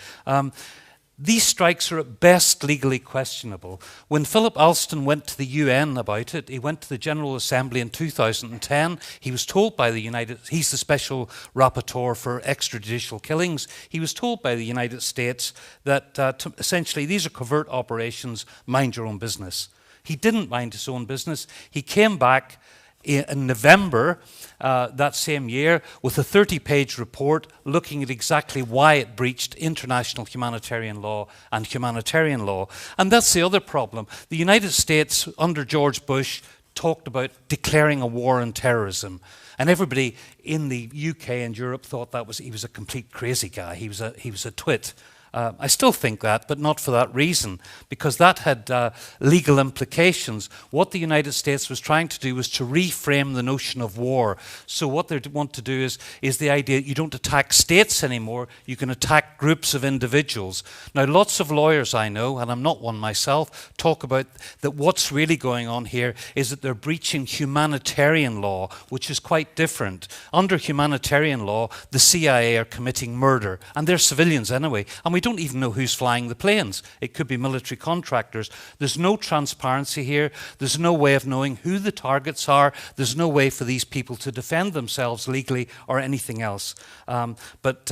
These strikes are at best legally questionable. When Philip Alston went to the UN about it, he went to the General Assembly in 2010. He was told by he's the special rapporteur for extrajudicial killings. He was told by the United States that essentially these are covert operations, mind your own business. He didn't mind his own business. He came back in November that same year with a 30-page report looking at exactly why it breached international humanitarian law and humanitarian law. And that's the other problem. The United States, under George Bush, talked about declaring a war on terrorism. And everybody in the UK and Europe thought he was a complete crazy guy. He was a twit. I still think that, but not for that reason, because that had legal implications. What the United States was trying to do was to reframe the notion of war. So what they want to do is the idea that you don't attack states anymore, you can attack groups of individuals. Now, lots of lawyers I know, and I'm not one myself, talk about that what's really going on here is that they're breaching humanitarian law, which is quite different. Under humanitarian law, the CIA are committing murder, and they're civilians anyway, and we don't even know who's flying the planes. It could be military contractors. There's no transparency here. There's no way of knowing who the targets are. There's no way for these people to defend themselves legally or anything else. But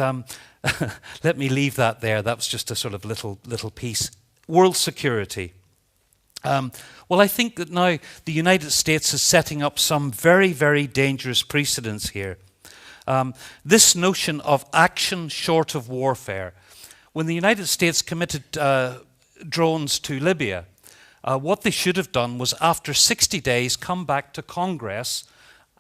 let me leave that there. That was just a sort of little piece. World security. Well, I think that now the United States is setting up some very, very dangerous precedents here. This notion of action short of warfare. When the United States committed drones to Libya, what they should have done was after 60 days come back to Congress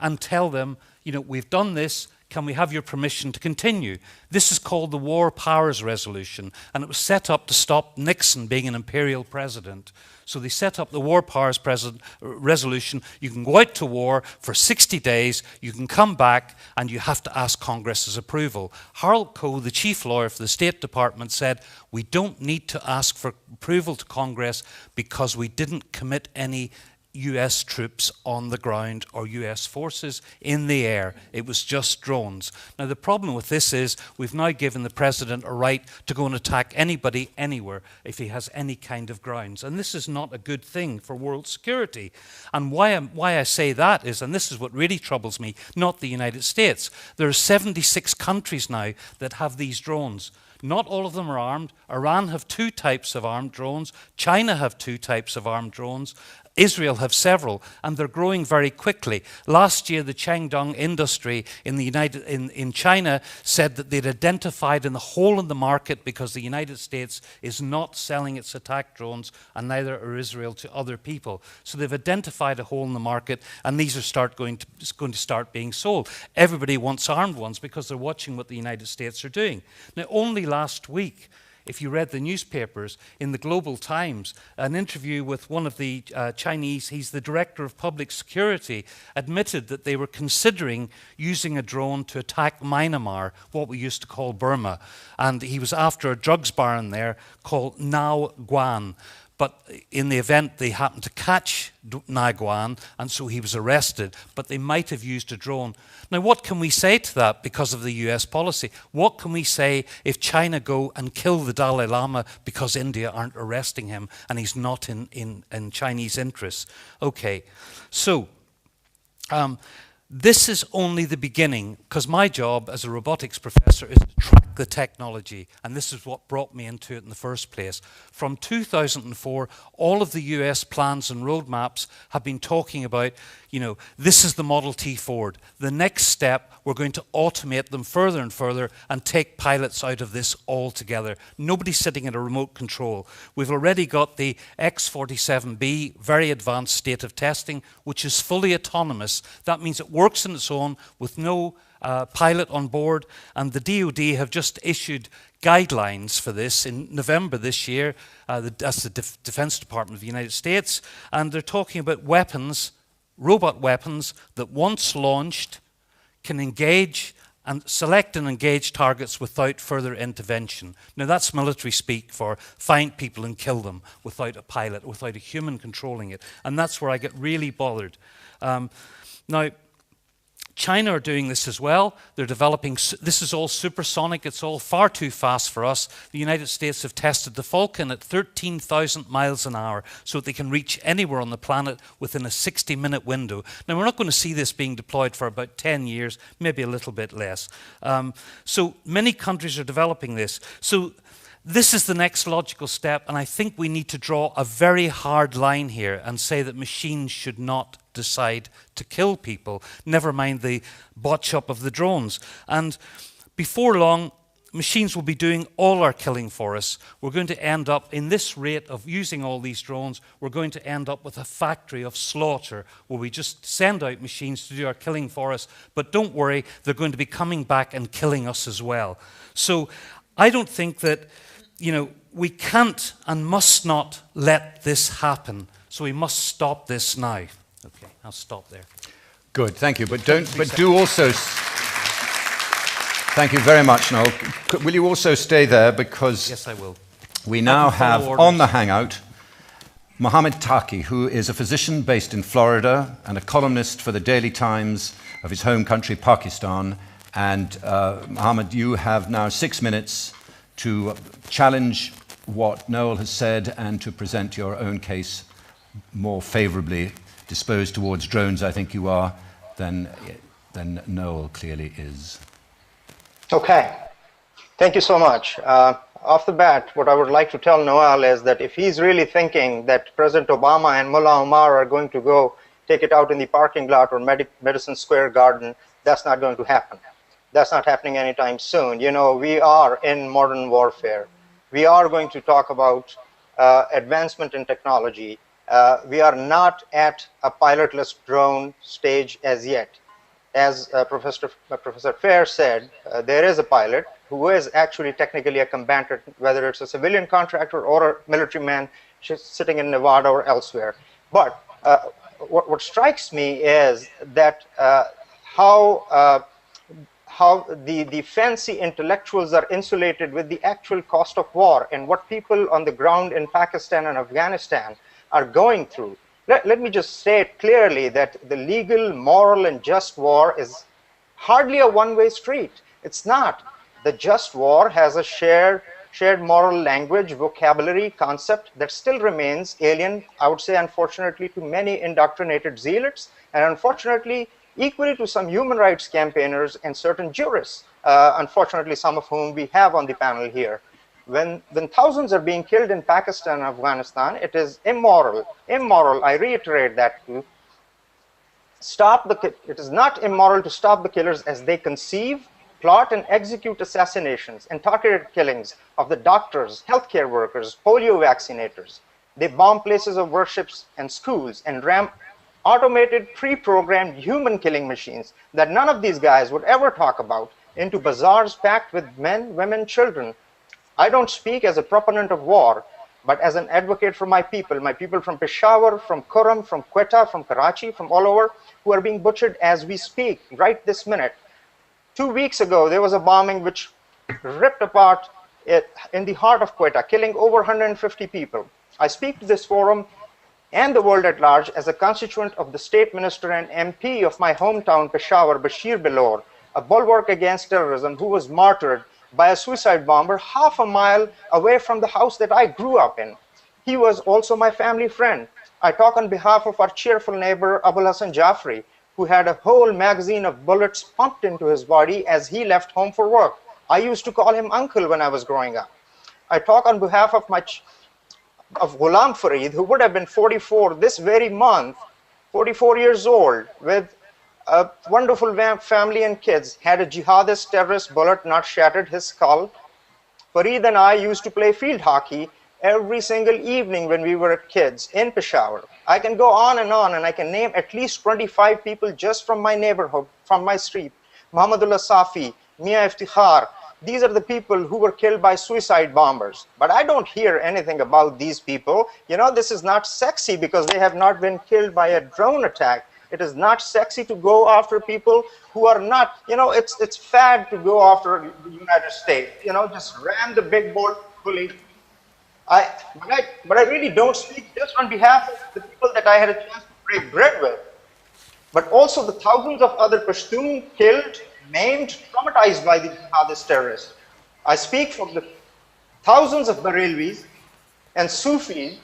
and tell them, we've done this, can we have your permission to continue? This is called the War Powers Resolution, and it was set up to stop Nixon being an imperial president. So they set up the War Powers Resolution. You can go out to war for 60 days, you can come back, and you have to ask Congress's approval. Harold Coe, the chief lawyer for the State Department, said, we don't need to ask for approval to Congress because we didn't commit any US troops on the ground or US forces in the air. It was just drones. Now the problem with this is we've now given the president a right to go and attack anybody anywhere if he has any kind of grounds. And this is not a good thing for world security. And why I say that is, and this is what really troubles me, not the United States. There are 76 countries now that have these drones. Not all of them are armed. Iran have 2 types of armed drones. China have 2 types of armed drones. Israel have several, and they're growing very quickly. Last year, the Changdong industry in China said that they'd identified in the hole in the market because the United States is not selling its attack drones, and neither are Israel, to other people. So they've identified a hole in the market, and these are going to start being sold. Everybody wants armed ones because they're watching what the United States are doing. Now, only last week, if you read the newspapers, in the Global Times, an interview with one of the Chinese, he's the director of public security, admitted that they were considering using a drone to attack Myanmar, what we used to call Burma. And he was after a drugs baron there called Ngao Guan. But in the event, they happened to catch Ngao Guan, and so he was arrested. But they might have used a drone. Now, what can we say to that because of the US policy? What can we say if China go and kill the Dalai Lama because India aren't arresting him and he's not in Chinese interests? Okay, so this is only the beginning, because my job as a robotics professor is to track the technology, and this is what brought me into it in the first place. From 2004, all of the US plans and roadmaps have been talking about, this is the Model T Ford. The next step, we're going to automate them further and further and take pilots out of this altogether. Nobody's sitting at a remote control. We've already got the X-47B, very advanced state of testing, which is fully autonomous. That means it works on its own with no pilot on board, and the DoD have just issued guidelines for this in November this year. That's the Defense Department of the United States, and they're talking about weapons, robot weapons, that once launched can engage and select and engage targets without further intervention. Now that's military speak for find people and kill them without a pilot, without a human controlling it. And that's where I get really bothered. Now, China are doing this as well. They're developing, this is all supersonic, it's all far too fast for us. The United States have tested the Falcon at 13,000 miles an hour so that they can reach anywhere on the planet within a 60-minute window. Now, we're not going to see this being deployed for about 10 years, maybe a little bit less. So many countries are developing this. So this is the next logical step, and I think we need to draw a very hard line here and say that machines should not decide to kill people, never mind the botch up of the drones. And before long, machines will be doing all our killing for us. We're going to end up, in this rate of using all these drones, we're going to end up with a factory of slaughter where we just send out machines to do our killing for us, but don't worry, they're going to be coming back and killing us as well. So I don't think that, you know, we can't and must not let this happen. So we must stop this now. Okay, I'll stop there. Good, thank you. But do also. Thank you very much, Noel. Will you also stay there, because yes, I will. We now have on the Hangout Mohammed Taki, who is a physician based in Florida and a columnist for the Daily Times of his home country, Pakistan. And Mohammed, you have now 6 minutes to challenge what Noel has said and to present your own case more favorably disposed towards drones, I think you are, than Noel clearly is. Okay. Thank you so much. Off the bat, what I would like to tell Noel is that if he's really thinking that President Obama and Mullah Omar are going to go take it out in the parking lot or Madison Square Garden, that's not going to happen. That's not happening anytime soon. You know, we are in modern warfare. We are going to talk about advancement in technology. We are not at a pilotless drone stage as yet. As Professor Fair said, there is a pilot who is actually technically a combatant, whether it's a civilian contractor or a military man sitting in Nevada or elsewhere. But what strikes me is that how the fancy intellectuals are insulated with the actual cost of war and what people on the ground in Pakistan and Afghanistan are going through. Let me just say it clearly that the legal, moral, and just war is hardly a one-way street. It's not. The just war has a shared moral language, vocabulary, concept that still remains alien, I would say, unfortunately, to many indoctrinated zealots, and unfortunately, equally to some human rights campaigners and certain jurists, unfortunately, some of whom we have on the panel here. When thousands are being killed in Pakistan and Afghanistan, it is immoral, I reiterate that too. It is not immoral to stop the killers as they conceive, plot, and execute assassinations and targeted killings of the doctors, healthcare workers, polio vaccinators. They bomb places of worships and schools and ram automated, pre-programmed human killing machines that none of these guys would ever talk about into bazaars packed with men, women, children. I don't speak as a proponent of war, but as an advocate for my people from Peshawar, from Kurram, from Quetta, from Karachi, from all over, who are being butchered as we speak, right this minute. 2 weeks ago, there was a bombing which ripped apart in the heart of Quetta, killing over 150 people. I speak to this forum and the world at large as a constituent of the state minister and MP of my hometown, Peshawar, Bashir Bilor, a bulwark against terrorism, who was martyred by a suicide bomber half a mile away from the house that I grew up in. He was also my family friend. I talk on behalf of our cheerful neighbor, Abul Hassan Jafri, who had a whole magazine of bullets pumped into his body as he left home for work. I used to call him uncle when I was growing up. I talk on behalf of Ghulam Fareed, who would have been 44 this very month, 44 years old, with a wonderful family and kids, had a jihadist terrorist bullet not shattered his skull. Fareed and I used to play field hockey every single evening when we were kids in Peshawar. I can go on, and I can name at least 25 people just from my neighborhood, from my street. Muhammadullah Safi, Mia Iftikhar. These are the people who were killed by suicide bombers. But I don't hear anything about these people. You know, this is not sexy because they have not been killed by a drone attack. It is not sexy to go after people who are not, it's fad to go after the United States, just ram the big bully. But I really don't speak just on behalf of the people that I had a chance to break bread with, but also the thousands of other Pashtun killed, maimed, traumatized by the jihadist terrorists. I speak for the thousands of Barelvis and Sufis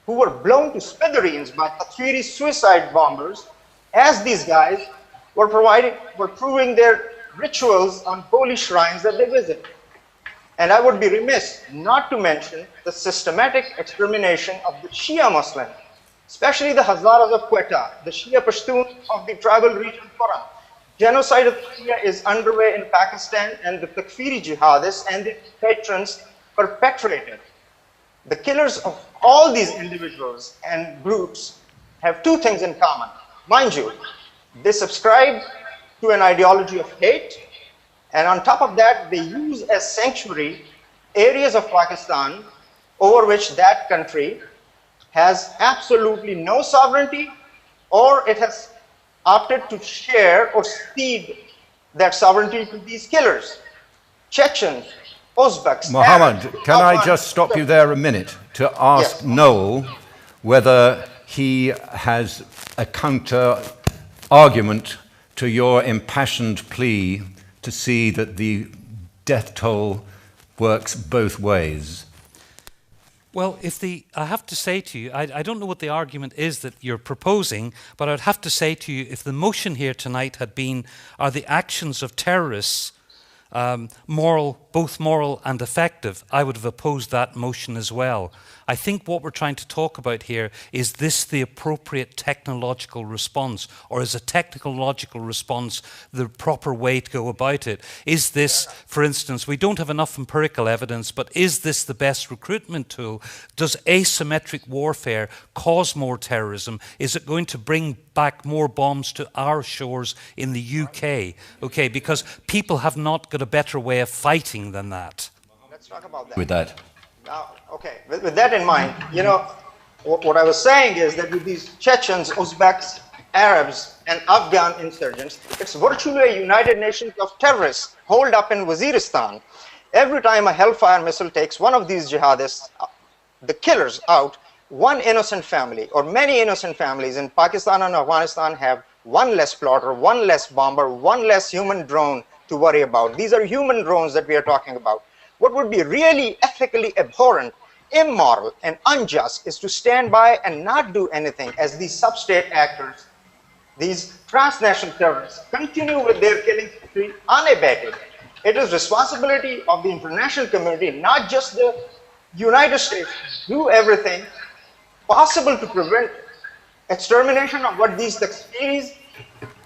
who were blown to smithereens by Takfiri suicide bombers as these guys were proving their rituals on holy shrines that they visit. And I would be remiss not to mention the systematic extermination of the Shia Muslims, especially the Hazaras of Quetta, the Shia Pashtuns of the tribal region Quran. Genocide of Shia is underway in Pakistan, and the Takfiri jihadists and their patrons perpetrate it. The killers of all these individuals and groups have two things in common. Mind you, they subscribe to an ideology of hate, and on top of that, they use as sanctuary areas of Pakistan over which that country has absolutely no sovereignty, or it has opted to share or cede that sovereignty to these killers. Chechens, Uzbeks, Mohammed, Arabs, can I Afghans. just stop you there a minute to ask Yes. Noel whether he has a counter argument to your impassioned plea to see that the death toll works both ways? Well, I have to say to you, I don't know what the argument is that you're proposing, but I'd have to say to you, if the motion here tonight had been, are the actions of terrorists both moral and effective, I would have opposed that motion as well. I think what we're trying to talk about here is this the appropriate technological response, or is a technological response the proper way to go about it? Is this, for instance, we don't have enough empirical evidence, but is this the best recruitment tool? Does asymmetric warfare cause more terrorism? Is it going to bring back more bombs to our shores in the UK? Okay, because people have not got a better way of fighting than that. Let's talk about that. With that. Now, okay, with that in mind, what I was saying is that with these Chechens, Uzbeks, Arabs, and Afghan insurgents, it's virtually a United Nations of terrorists holed up in Waziristan. Every time a Hellfire missile takes one of these jihadists, the killers out, one innocent family or many innocent families in Pakistan and Afghanistan have one less plotter, one less bomber, one less human drone to worry about. These are human drones that we are talking about. What would be really ethically abhorrent, immoral, and unjust is to stand by and not do anything as these sub-state actors, these transnational terrorists, continue with their killing spree unabated. It is responsibility of the international community, not just the United States, to do everything possible to prevent extermination of what these Takfiris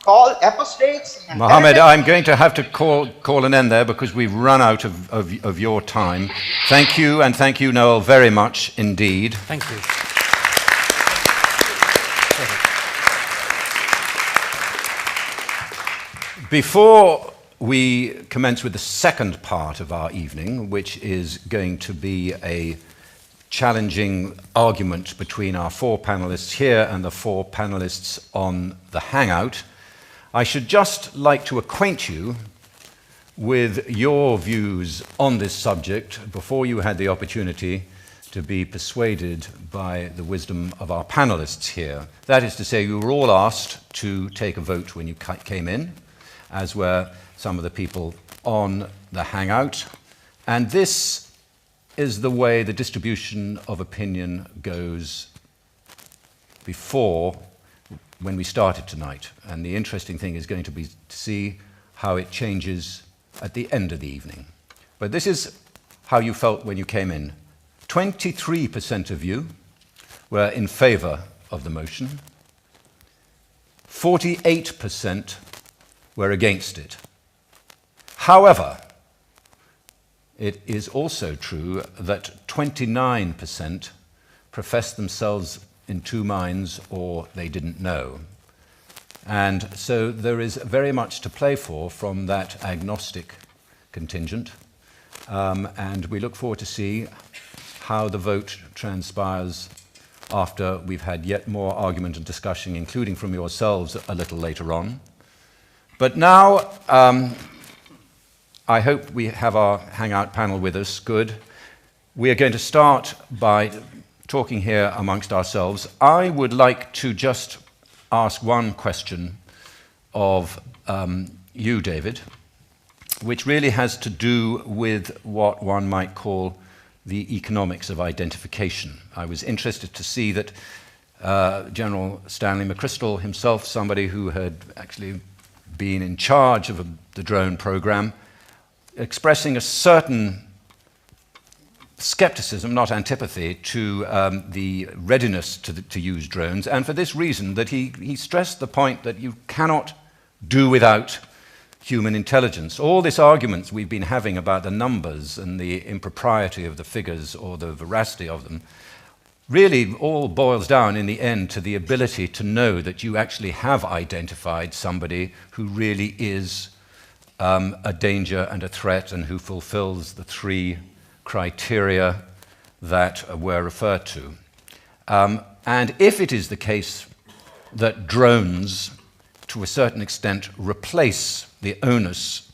call apostates. Mohammed, I'm going to have to call an end there because we've run out of your time. Thank you, and thank you, Noel, very much indeed. Thank you. Before we commence with the second part of our evening, which is going to be a challenging argument between our four panelists here and the four panelists on the Hangout, I should just like to acquaint you with your views on this subject before you had the opportunity to be persuaded by the wisdom of our panelists here. That is to say, you were all asked to take a vote when you came in, as were some of the people on the Hangout. And this is the way the distribution of opinion goes before when we started tonight. And the interesting thing is going to be to see how it changes at the end of the evening. But this is how you felt when you came in. 23% of you were in favor of the motion. 48% were against it. However, it is also true that 29% professed themselves in two minds, or they didn't know. And so there is very much to play for from that agnostic contingent. And we look forward to see how the vote transpires after we've had yet more argument and discussion, including from yourselves a little later on. But now, I hope we have our Hangout panel with us. Good. We are going to start by talking here amongst ourselves. I would like to just ask one question of you, David, which really has to do with what one might call the economics of identification. I was interested to see that General Stanley McChrystal himself, somebody who had actually been in charge of the drone program, expressing a certain skepticism, not antipathy, to the readiness to use drones, and for this reason, that he stressed the point that you cannot do without human intelligence. All these arguments we've been having about the numbers and the impropriety of the figures or the veracity of them really all boils down in the end to the ability to know that you actually have identified somebody who really is a danger and a threat and who fulfills the three criteria that were referred to. And if it is the case that drones, to a certain extent, replace the onus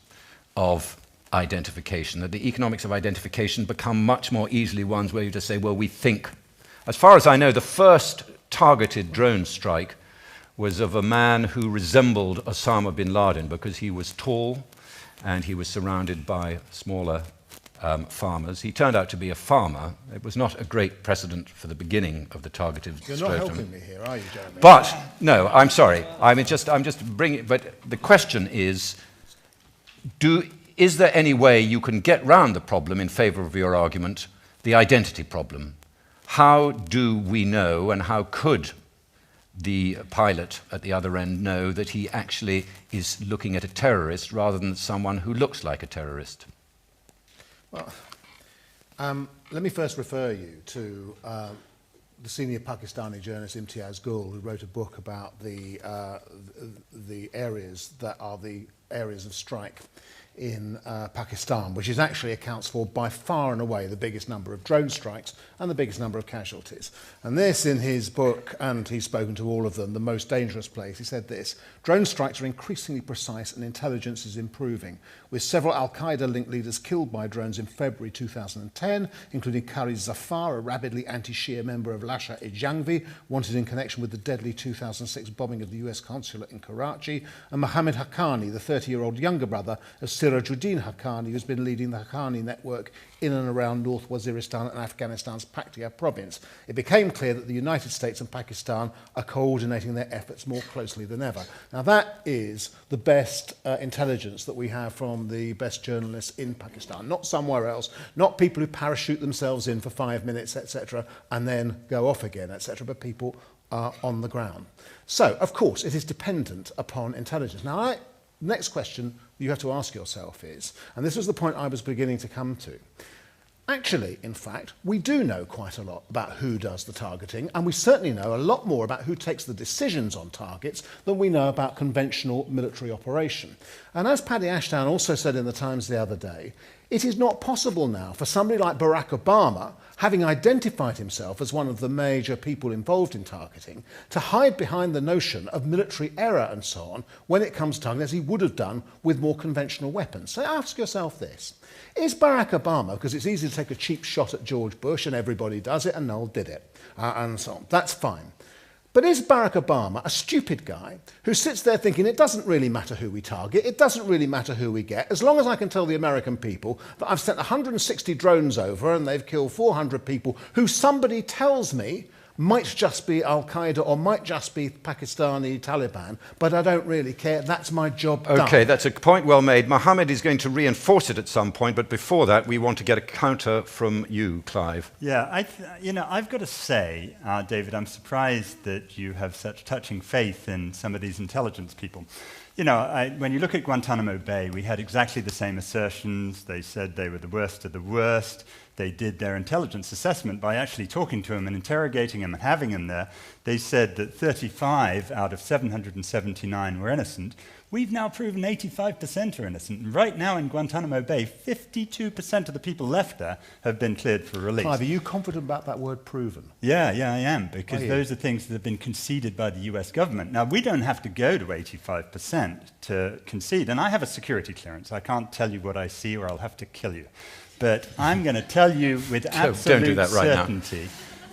of identification, that the economics of identification become much more easily ones where you just say, well, we think. As far as I know, the first targeted drone strike was of a man who resembled Osama bin Laden because he was tall and he was surrounded by smaller farmers. He turned out to be a farmer. It was not a great precedent for the beginning of the targeted You're scrotum. not helping me here, are you, Jeremy? But, no, I'm sorry. I'm just bringing, but the question is, is there any way you can get round the problem in favor of your argument, the identity problem? How do we know, and how could the pilot at the other end know that he actually is looking at a terrorist rather than someone who looks like a terrorist? Well, let me first refer you to the senior Pakistani journalist Imtiaz Gul, who wrote a book about the areas that are the areas of strike in Pakistan, which actually accounts for by far and away the biggest number of drone strikes and the biggest number of casualties. And this, in his book, and he's spoken to all of them, The Most Dangerous Place, he said this: drone strikes are increasingly precise and intelligence is improving, with several Al-Qaeda-linked leaders killed by drones in February 2010, including Qari Zafar, a rabidly anti-Shia member of Lashkar-e-Jhangvi, wanted in connection with the deadly 2006 bombing of the US consulate in Karachi, and Mohammed Haqqani, the 30-year-old younger brother of Sirajuddin Haqqani, who's been leading the Haqqani network in and around North Waziristan and Afghanistan's Paktia province. It became clear that the United States and Pakistan are coordinating their efforts more closely than ever. Now that is the best intelligence that we have from the best journalists in Pakistan, not somewhere else, not people who parachute themselves in for 5 minutes, etc., and then go off again, etc., but people are on the ground. So, of course, it is dependent upon intelligence. Now, next question you have to ask yourself is, and this was the point I was beginning to come to, actually, in fact, we do know quite a lot about who does the targeting, and we certainly know a lot more about who takes the decisions on targets than we know about conventional military operation. And as Paddy Ashdown also said in the Times the other day, it is not possible now for somebody like Barack Obama, having identified himself as one of the major people involved in targeting, to hide behind the notion of military error and so on when it comes to targeting, as he would have done with more conventional weapons. So ask yourself this: is Barack Obama, because it's easy to take a cheap shot at George Bush and everybody does it and Noel did it, and so on, that's fine. But is Barack Obama a stupid guy who sits there thinking it doesn't really matter who we target, it doesn't really matter who we get, as long as I can tell the American people that I've sent 160 drones over and they've killed 400 people who somebody tells me might just be Al-Qaeda or might just be Pakistani Taliban, but I don't really care, that's my job done. Okay, that's a point well made. Mohammed is going to reinforce it at some point, but before that we want to get a counter from you, Clive. Yeah, I've got to say, David, I'm surprised that you have such touching faith in some of these intelligence people. You know, when you look at Guantanamo Bay, we had exactly the same assertions. They said they were the worst of the worst. They did their intelligence assessment by actually talking to him and interrogating him and having him there. They said that 35 out of 779 were innocent, We've now proven 85% are innocent. And right now in Guantanamo Bay, 52% of the people left there have been cleared for release. Clive, are you confident about that word proven? Yeah, I am, because those are things that have been conceded by the US government. Now, we don't have to go to 85% to concede, and I have a security clearance. I can't tell you what I see or I'll have to kill you. But I'm going to tell you with absolute certainty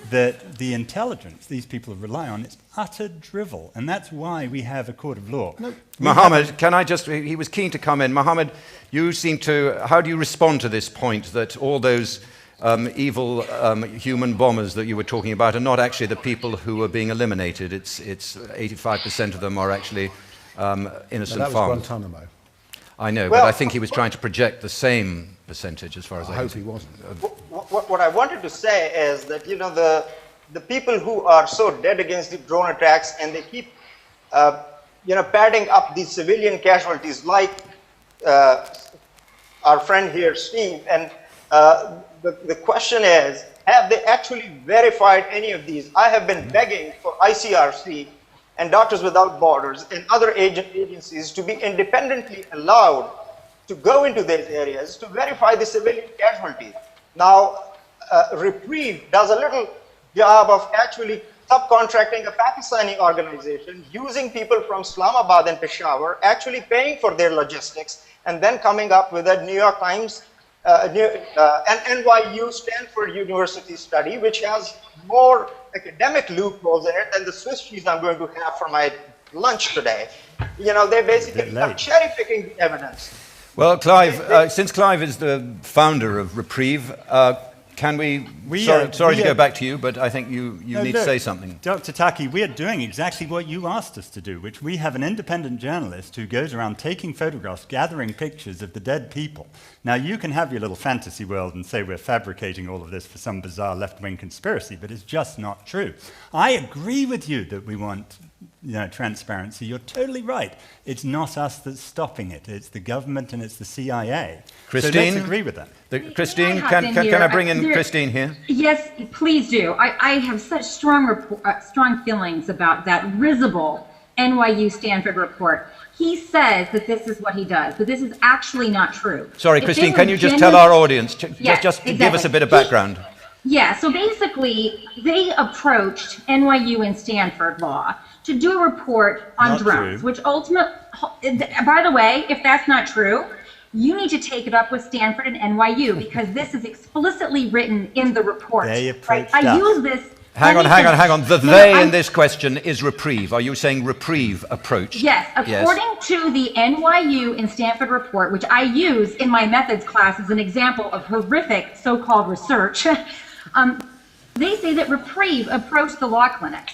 that the intelligence these people rely on is utter drivel, and that's why we have a court of law. No, Mohammed, can I just, he was keen to come in. Mohammed, you seem to, how do you respond to this point that all those evil human bombers that you were talking about are not actually the people who are being eliminated? It's 85% of them are actually innocent that was farmers. Guantanamo. I know, but I think he was trying to project the same percentage as far as I hope he wasn't. What I wanted to say is that, you know, the people who are so dead against the drone attacks and they keep, you know, padding up the civilian casualties like our friend here, Steve, and the question is, have they actually verified any of these? I have been begging for ICRC and Doctors Without Borders and other agencies to be independently allowed to go into these areas to verify the civilian casualties. Now, Reprieve does a little job of actually subcontracting a Pakistani organization, using people from Islamabad and Peshawar, actually paying for their logistics, and then coming up with a New York Times and NYU Stanford University study, which has more academic loopholes in it than the Swiss cheese I'm going to have for my lunch today. You know, they basically are cherry-picking the evidence. Well, Clive, since Clive is the founder of Reprieve, can we sorry to go back to you, but I think you need to say something. Dr. Taki, we are doing exactly what you asked us to do, which we have an independent journalist who goes around taking photographs, gathering pictures of the dead people. Now, you can have your little fantasy world and say we're fabricating all of this for some bizarre left-wing conspiracy, but it's just not true. I agree with you that we want, you know, transparency. You're totally right. It's not us that's stopping it. It's the government and it's the CIA. Christine? So let's agree with that. Christine, can I bring in Christine here? Yes, please do. I have such strong feelings about that risible NYU Stanford report. He says that this is what he does, but this is actually not true. Sorry, Christine, can you just tell our audience, just give us a bit of background? Yeah, so basically, they approached NYU and Stanford Law to do a report on drones, which ultimately, by the way, if that's not true, you need to take it up with Stanford and NYU, because this is explicitly written in the report. They approached I use this. Hang on. The they in this question is Reprieve. Are you saying Reprieve approach? Yes. According to the NYU and Stanford report, which I use in my methods class as an example of horrific so-called research, they say that Reprieve approached the law clinic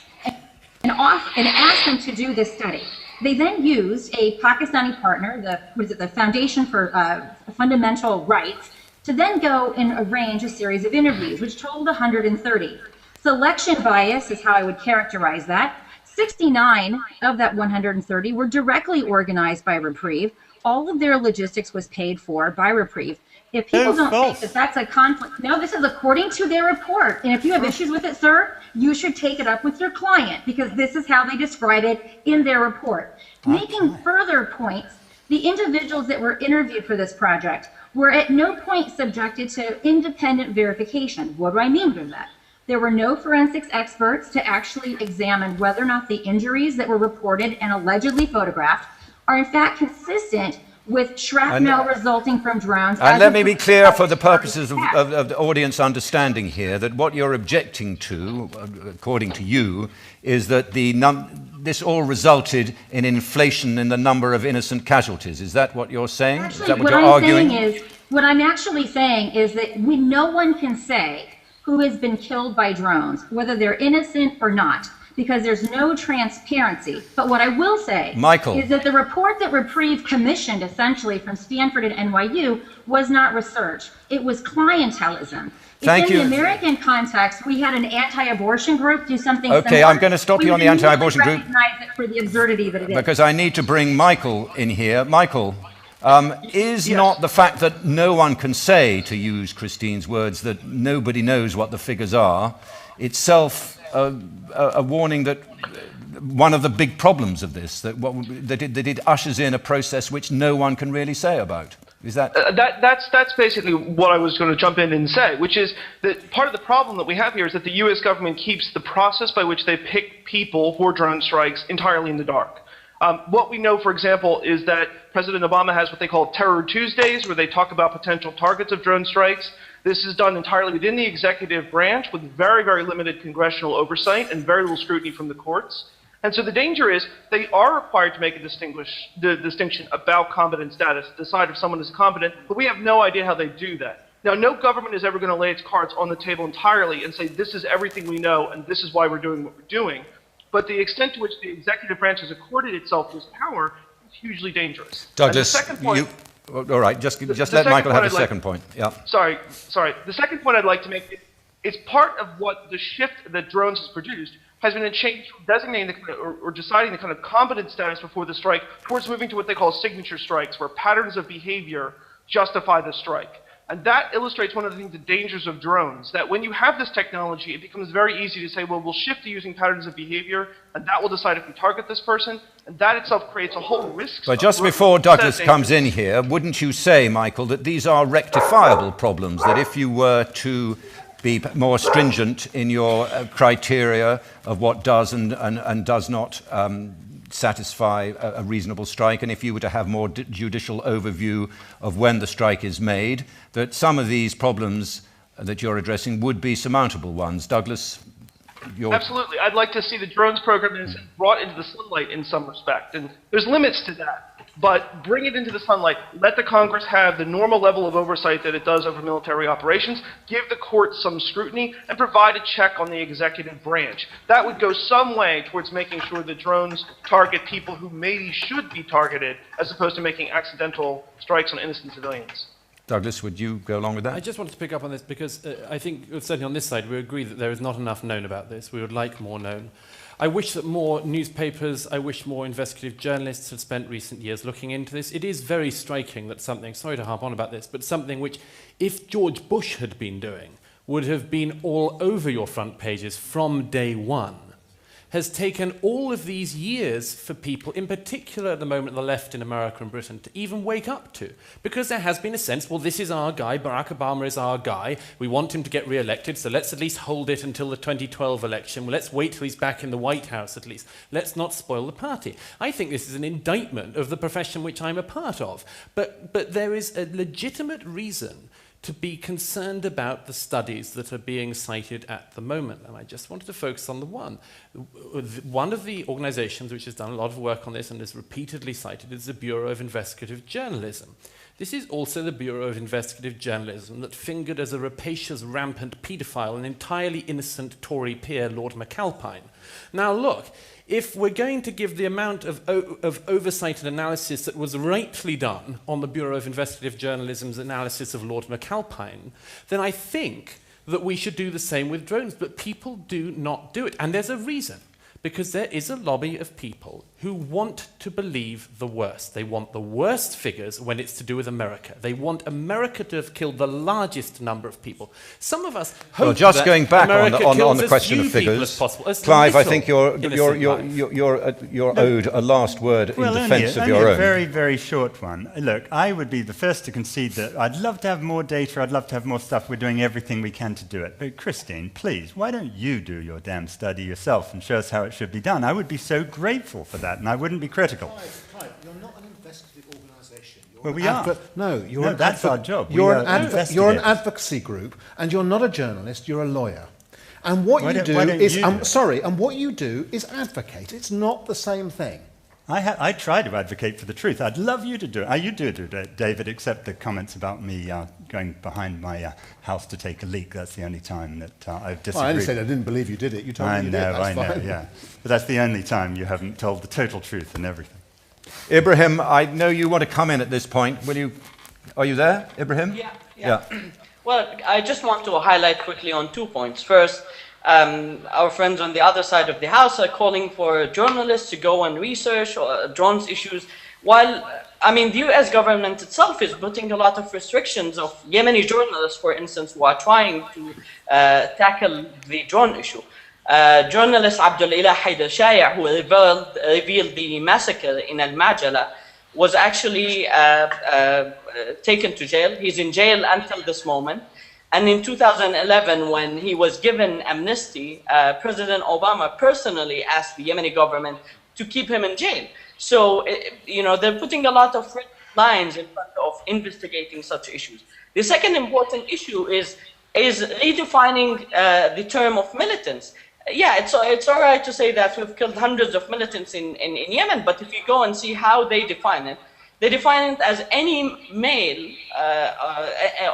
and asked them to do this study. They then used a Pakistani partner, the Foundation for Fundamental Rights, to then go and arrange a series of interviews, which totaled 130. Selection bias is how I would characterize that. 69 of that 130 were directly organized by Reprieve. All of their logistics was paid for by Reprieve. If people don't think that that's a conflict, no, this is according to their report. And if you have issues with it, sir, you should take it up with your client, because this is how they describe it in their report. Making further points, the individuals that were interviewed for this project were at no point subjected to independent verification. What do I mean by that? There were no forensics experts to actually examine whether or not the injuries that were reported and allegedly photographed are in fact consistent with shrapnel resulting from drones. And let me be clear for the purposes of the audience understanding here, that what you're objecting to, according to you, is that this all resulted in inflation in the number of innocent casualties. Is that what you're saying? Actually, is that what you're arguing? What I'm actually saying is that no one can say who has been killed by drones, whether they're innocent or not, because there's no transparency. But what I will say is that the report that Reprieve commissioned essentially from Stanford and NYU was not research. It was clientelism. Thank you. In the American context, we had an anti-abortion group do something similar. Okay, I'm going to stop you on the anti-abortion group. Recognize it for the absurdity that it is. Because I need to bring Michael in here. Michael, is not the fact that no one can say, to use Christine's words, that nobody knows what the figures are, itself a warning that one of the big problems of this, that it ushers in a process which no one can really say about? Is that... That's basically what I was going to jump in and say, which is that part of the problem that we have here is that the U.S. government keeps the process by which they pick people for drone strikes entirely in the dark. What we know, for example, is that President Obama has what they call Terror Tuesdays, where they talk about potential targets of drone strikes. This is done entirely within the executive branch with very, very limited congressional oversight and very little scrutiny from the courts. And so the danger is they are required to make a distinction about competent status, decide if someone is competent, but we have no idea how they do that. Now, no government is ever going to lay its cards on the table entirely and say this is everything we know and this is why we're doing what we're doing. But the extent to which the executive branch has accorded itself this power is hugely dangerous. Douglas, all right, just let Michael have a second point. Yeah. Sorry. The second point I'd like to make is part of what the shift that drones has produced has been a change from designating or deciding the kind of competent status before the strike towards moving to what they call signature strikes, where patterns of behavior justify the strike. And that illustrates one of the dangers of drones, that when you have this technology, it becomes very easy to say, well, we'll shift to using patterns of behavior, and that will decide if we target this person, and that itself creates a whole risk. But just before Douglas comes in here, wouldn't you say, Michael, that these are rectifiable problems, that if you were to be more stringent in your criteria of what does and does not satisfy a reasonable strike, and if you were to have more judicial overview of when the strike is made, that some of these problems that you're addressing would be surmountable ones? Douglas? Absolutely. I'd like to see the drones program brought into the sunlight in some respect, and there's limits to that. But bring it into the sunlight, let the Congress have the normal level of oversight that it does over military operations, give the courts some scrutiny, and provide a check on the executive branch. That would go some way towards making sure that drones target people who maybe should be targeted, as opposed to making accidental strikes on innocent civilians. Douglas, would you go along with that? I just wanted to pick up on this because I think, certainly on this side, we agree that there is not enough known about this. We would like more known. I wish that more newspapers, I wish more investigative journalists had spent recent years looking into this. It is very striking that something, sorry to harp on about this, but something which, if George Bush had been doing, would have been all over your front pages from day one, has taken all of these years for people, in particular at the moment the left in America and Britain, to even wake up to. Because there has been a sense, well, this is our guy, Barack Obama is our guy, we want him to get re-elected, so let's at least hold it until the 2012 election, well, let's wait till he's back in the White House at least, let's not spoil the party. I think this is an indictment of the profession which I'm a part of, but there is a legitimate reason to be concerned about the studies that are being cited at the moment. And I just wanted to focus on the one. One of the organizations which has done a lot of work on this and is repeatedly cited is the Bureau of Investigative Journalism. This is also the Bureau of Investigative Journalism that fingered as a rapacious, rampant paedophile an entirely innocent Tory peer, Lord McAlpine. Now look, if we're going to give the amount of oversight and analysis that was rightly done on the Bureau of Investigative Journalism's analysis of Lord McAlpine, then I think that we should do the same with drones. But people do not do it. And there's a reason. Because there is a lobby of people who want to believe the worst. They want the worst figures when it's to do with America. They want America to have killed the largest number of people. Some of us hope well, just that going back America on the question of figures, Clive, I think you're owed a last word in defence of your own. Only a very, very short one. Look, I would be the first to concede that I'd love to have more data, I'd love to have more stuff, we're doing everything we can to do it. But Christine, please, why don't you do your damn study yourself and show us how it should be done? I would be so grateful for that, and I wouldn't be critical. Clive, you're not an investigative organisation. Well, we are. No, that's our job. You're an advocacy group, and you're not a journalist. You're a lawyer. And what you do is, and what you do is advocate. It's not the same thing. I try to advocate for the truth. I'd love you to do it. You do it, David, except the comments about me going behind my house to take a leak. That's the only time that I've disagreed. Well, I only said I didn't believe you did it. You told me you did. I know, yeah. But that's the only time you haven't told the total truth and everything. Ibrahim, I know you want to come in at this point. Are you there, Ibrahim? Yeah. Well, I just want to highlight quickly on 2 points. First, our friends on the other side of the house are calling for journalists to go and research drones issues, while, I mean, the US government itself is putting a lot of restrictions of Yemeni journalists, for instance, who are trying to tackle the drone issue. Journalist Abdul Ilah Haider Shaya, who revealed the massacre in Al-Majala, was actually taken to jail. He's in jail until this moment. And in 2011, when he was given amnesty, President Obama personally asked the Yemeni government to keep him in jail. So, they're putting a lot of lines in front of investigating such issues. The second important issue is redefining the term of militants. Yeah, it's all right to say that we've killed hundreds of militants in Yemen, but if you go and see how they define it as any male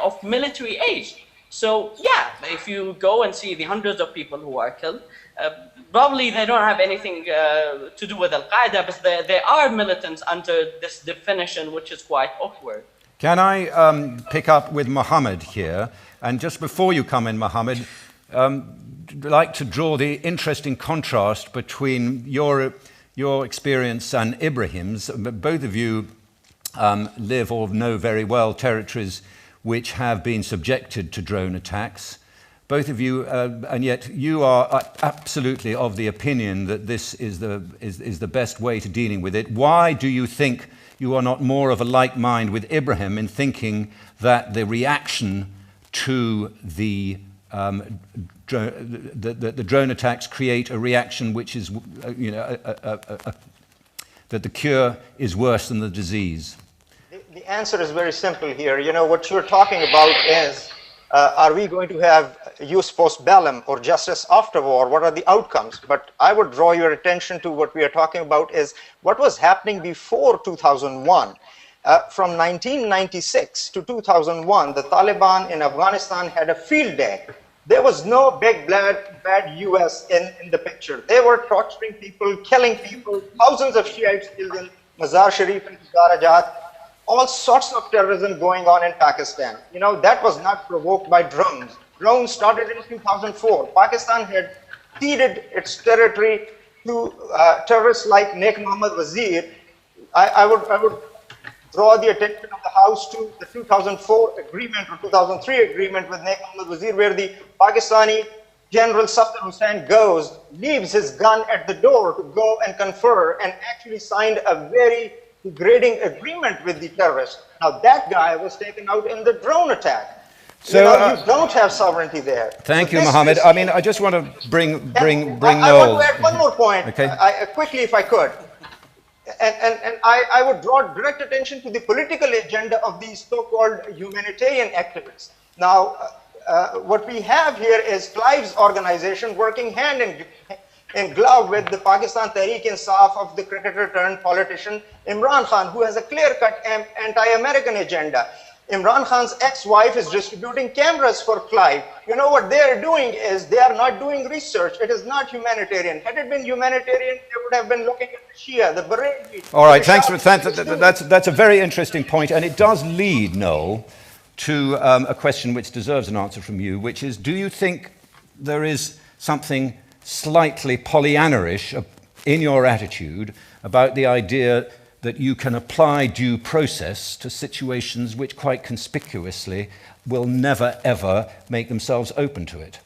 of military age. So yeah, if you go and see the hundreds of people who are killed, probably they don't have anything to do with Al-Qaeda, but they are militants under this definition, which is quite awkward. Can I pick up with Mohammed here? And just before you come in, Mohammed, I'd like to draw the interesting contrast between your experience and Ibrahim's. Both of you live or know very well territories which have been subjected to drone attacks. Both of you, and yet you are absolutely of the opinion that this is the best way to dealing with it. Why do you think you are not more of a like mind with Ibrahim in thinking that the reaction to the drone attacks create a reaction which is, that the cure is worse than the disease? The answer is very simple here. What you're talking about is, are we going to have jus post bellum or justice after war? What are the outcomes? But I would draw your attention to what we are talking about is what was happening before 2001. From 1996 to 2001, the Taliban in Afghanistan had a field day. There was no big bad US in the picture. They were torturing people, killing people, thousands of Shiites killed in Mazar Sharif and Darajat, all sorts of terrorism going on in Pakistan. That was not provoked by drones. Drones started in 2004. Pakistan had ceded its territory to terrorists like Naik Mohammad Wazir. I would draw the attention of the House to the 2004 agreement or 2003 agreement with Naik Mohammad Wazir, where the Pakistani General Safdar Hussain leaves his gun at the door to go and confer, and actually signed a very degrading agreement with the terrorists. Now that guy was taken out in the drone attack. So you don't have sovereignty there. Thank you, Mohammed. I mean, I just want to bring Noel. I want to add one more point, okay. Quickly, if I could. And I would draw direct attention to the political agenda of these so-called humanitarian activists. Now, what we have here is Clive's organization working hand in glove with the Pakistan Tehreek-e-Insaf of the cricketer turned politician Imran Khan, who has a clear-cut anti-American agenda. Imran Khan's ex-wife is distributing cameras for Clive. What they are doing is they are not doing research. It is not humanitarian. Had it been humanitarian, they would have been looking at the Shia, the Bareilly. All right, thanks. That's a very interesting point, and it does lead, Noel, to a question which deserves an answer from you, which is, do you think there is something slightly Pollyanna-ish in your attitude about the idea that you can apply due process to situations which quite conspicuously will never, ever make themselves open to it?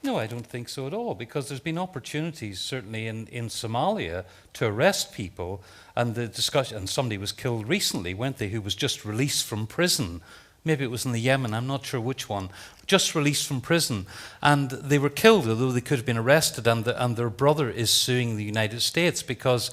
No, I don't think so at all, because there's been opportunities, certainly in Somalia, to arrest people, and the discussion, and somebody was killed recently, weren't they, who was just released from prison. Maybe it was in the Yemen, I'm not sure which one, just released from prison. And they were killed, although they could have been arrested, and their brother is suing the United States because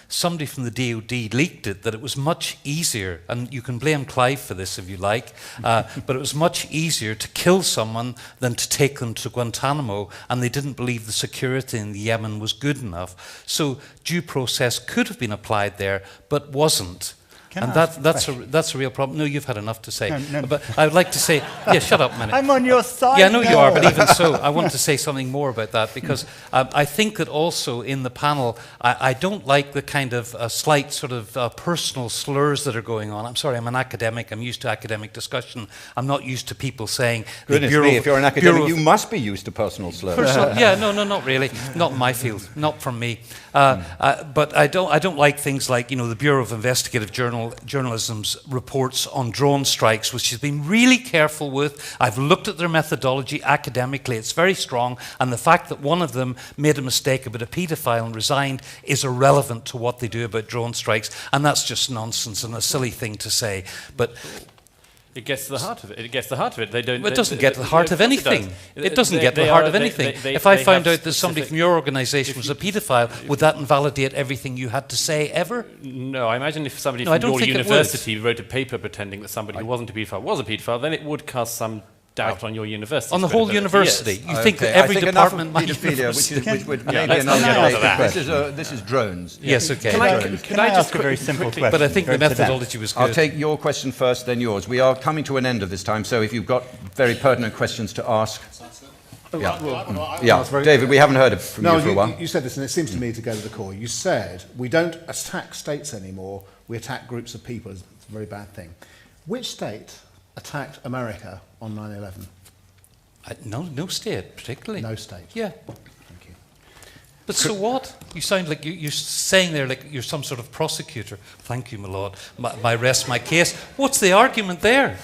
somebody from the DOD leaked it, that it was much easier, and you can blame Clive for this if you like, but it was much easier to kill someone than to take them to Guantanamo, and they didn't believe the security in the Yemen was good enough. So due process could have been applied there, but wasn't. And that's a real problem. No, you've had enough to say. No. But I would like to say, yeah, shut up a minute. I'm on your side. Yeah, I know you are, but even so, I want to say something more about that, because I think that also in the panel, I don't like the kind of slight sort of personal slurs that are going on. I'm sorry, I'm an academic. I'm used to academic discussion. I'm not used to people saying... Goodness me, if you're an academic, you must be used to personal slurs. Yeah, no, not really. Not in my field. Not from me. But I don't like things like, the Bureau of Investigative Journalism Journalism's reports on drone strikes, which she's been really careful with. I've looked at their methodology academically. It's very strong. And the fact that one of them made a mistake about a paedophile and resigned is irrelevant to what they do about drone strikes. And that's just nonsense and a silly thing to say. But it gets to the heart of it. It gets to the heart of it. They don't. It doesn't get to the heart of anything. It doesn't get to the heart of anything. If I found out that somebody from your organisation was a paedophile, would that invalidate everything you had to say ever? No, I imagine if somebody from your university wrote a paper pretending that somebody who wasn't a paedophile, then it would cast some doubt on your university. On the whole university? Yes. You think that every department might which would maybe another this is drones. Yes, okay. Can I ask a very simple question? But I think the methodology was good. I'll take your question first, then yours. We are coming to an end of this time, so if you've got very pertinent questions to ask. David, we haven't heard from you for a while. You said this, and it seems to me to go to the core. You said, we don't attack states anymore, we attack groups of people. It's a very bad thing. Which state attacked America on 9/11? No state, particularly. No state? Yeah. Thank you. But so what? You sound like you're saying there like you're some sort of prosecutor. Thank you, my lord. My rest my case. What's the argument there?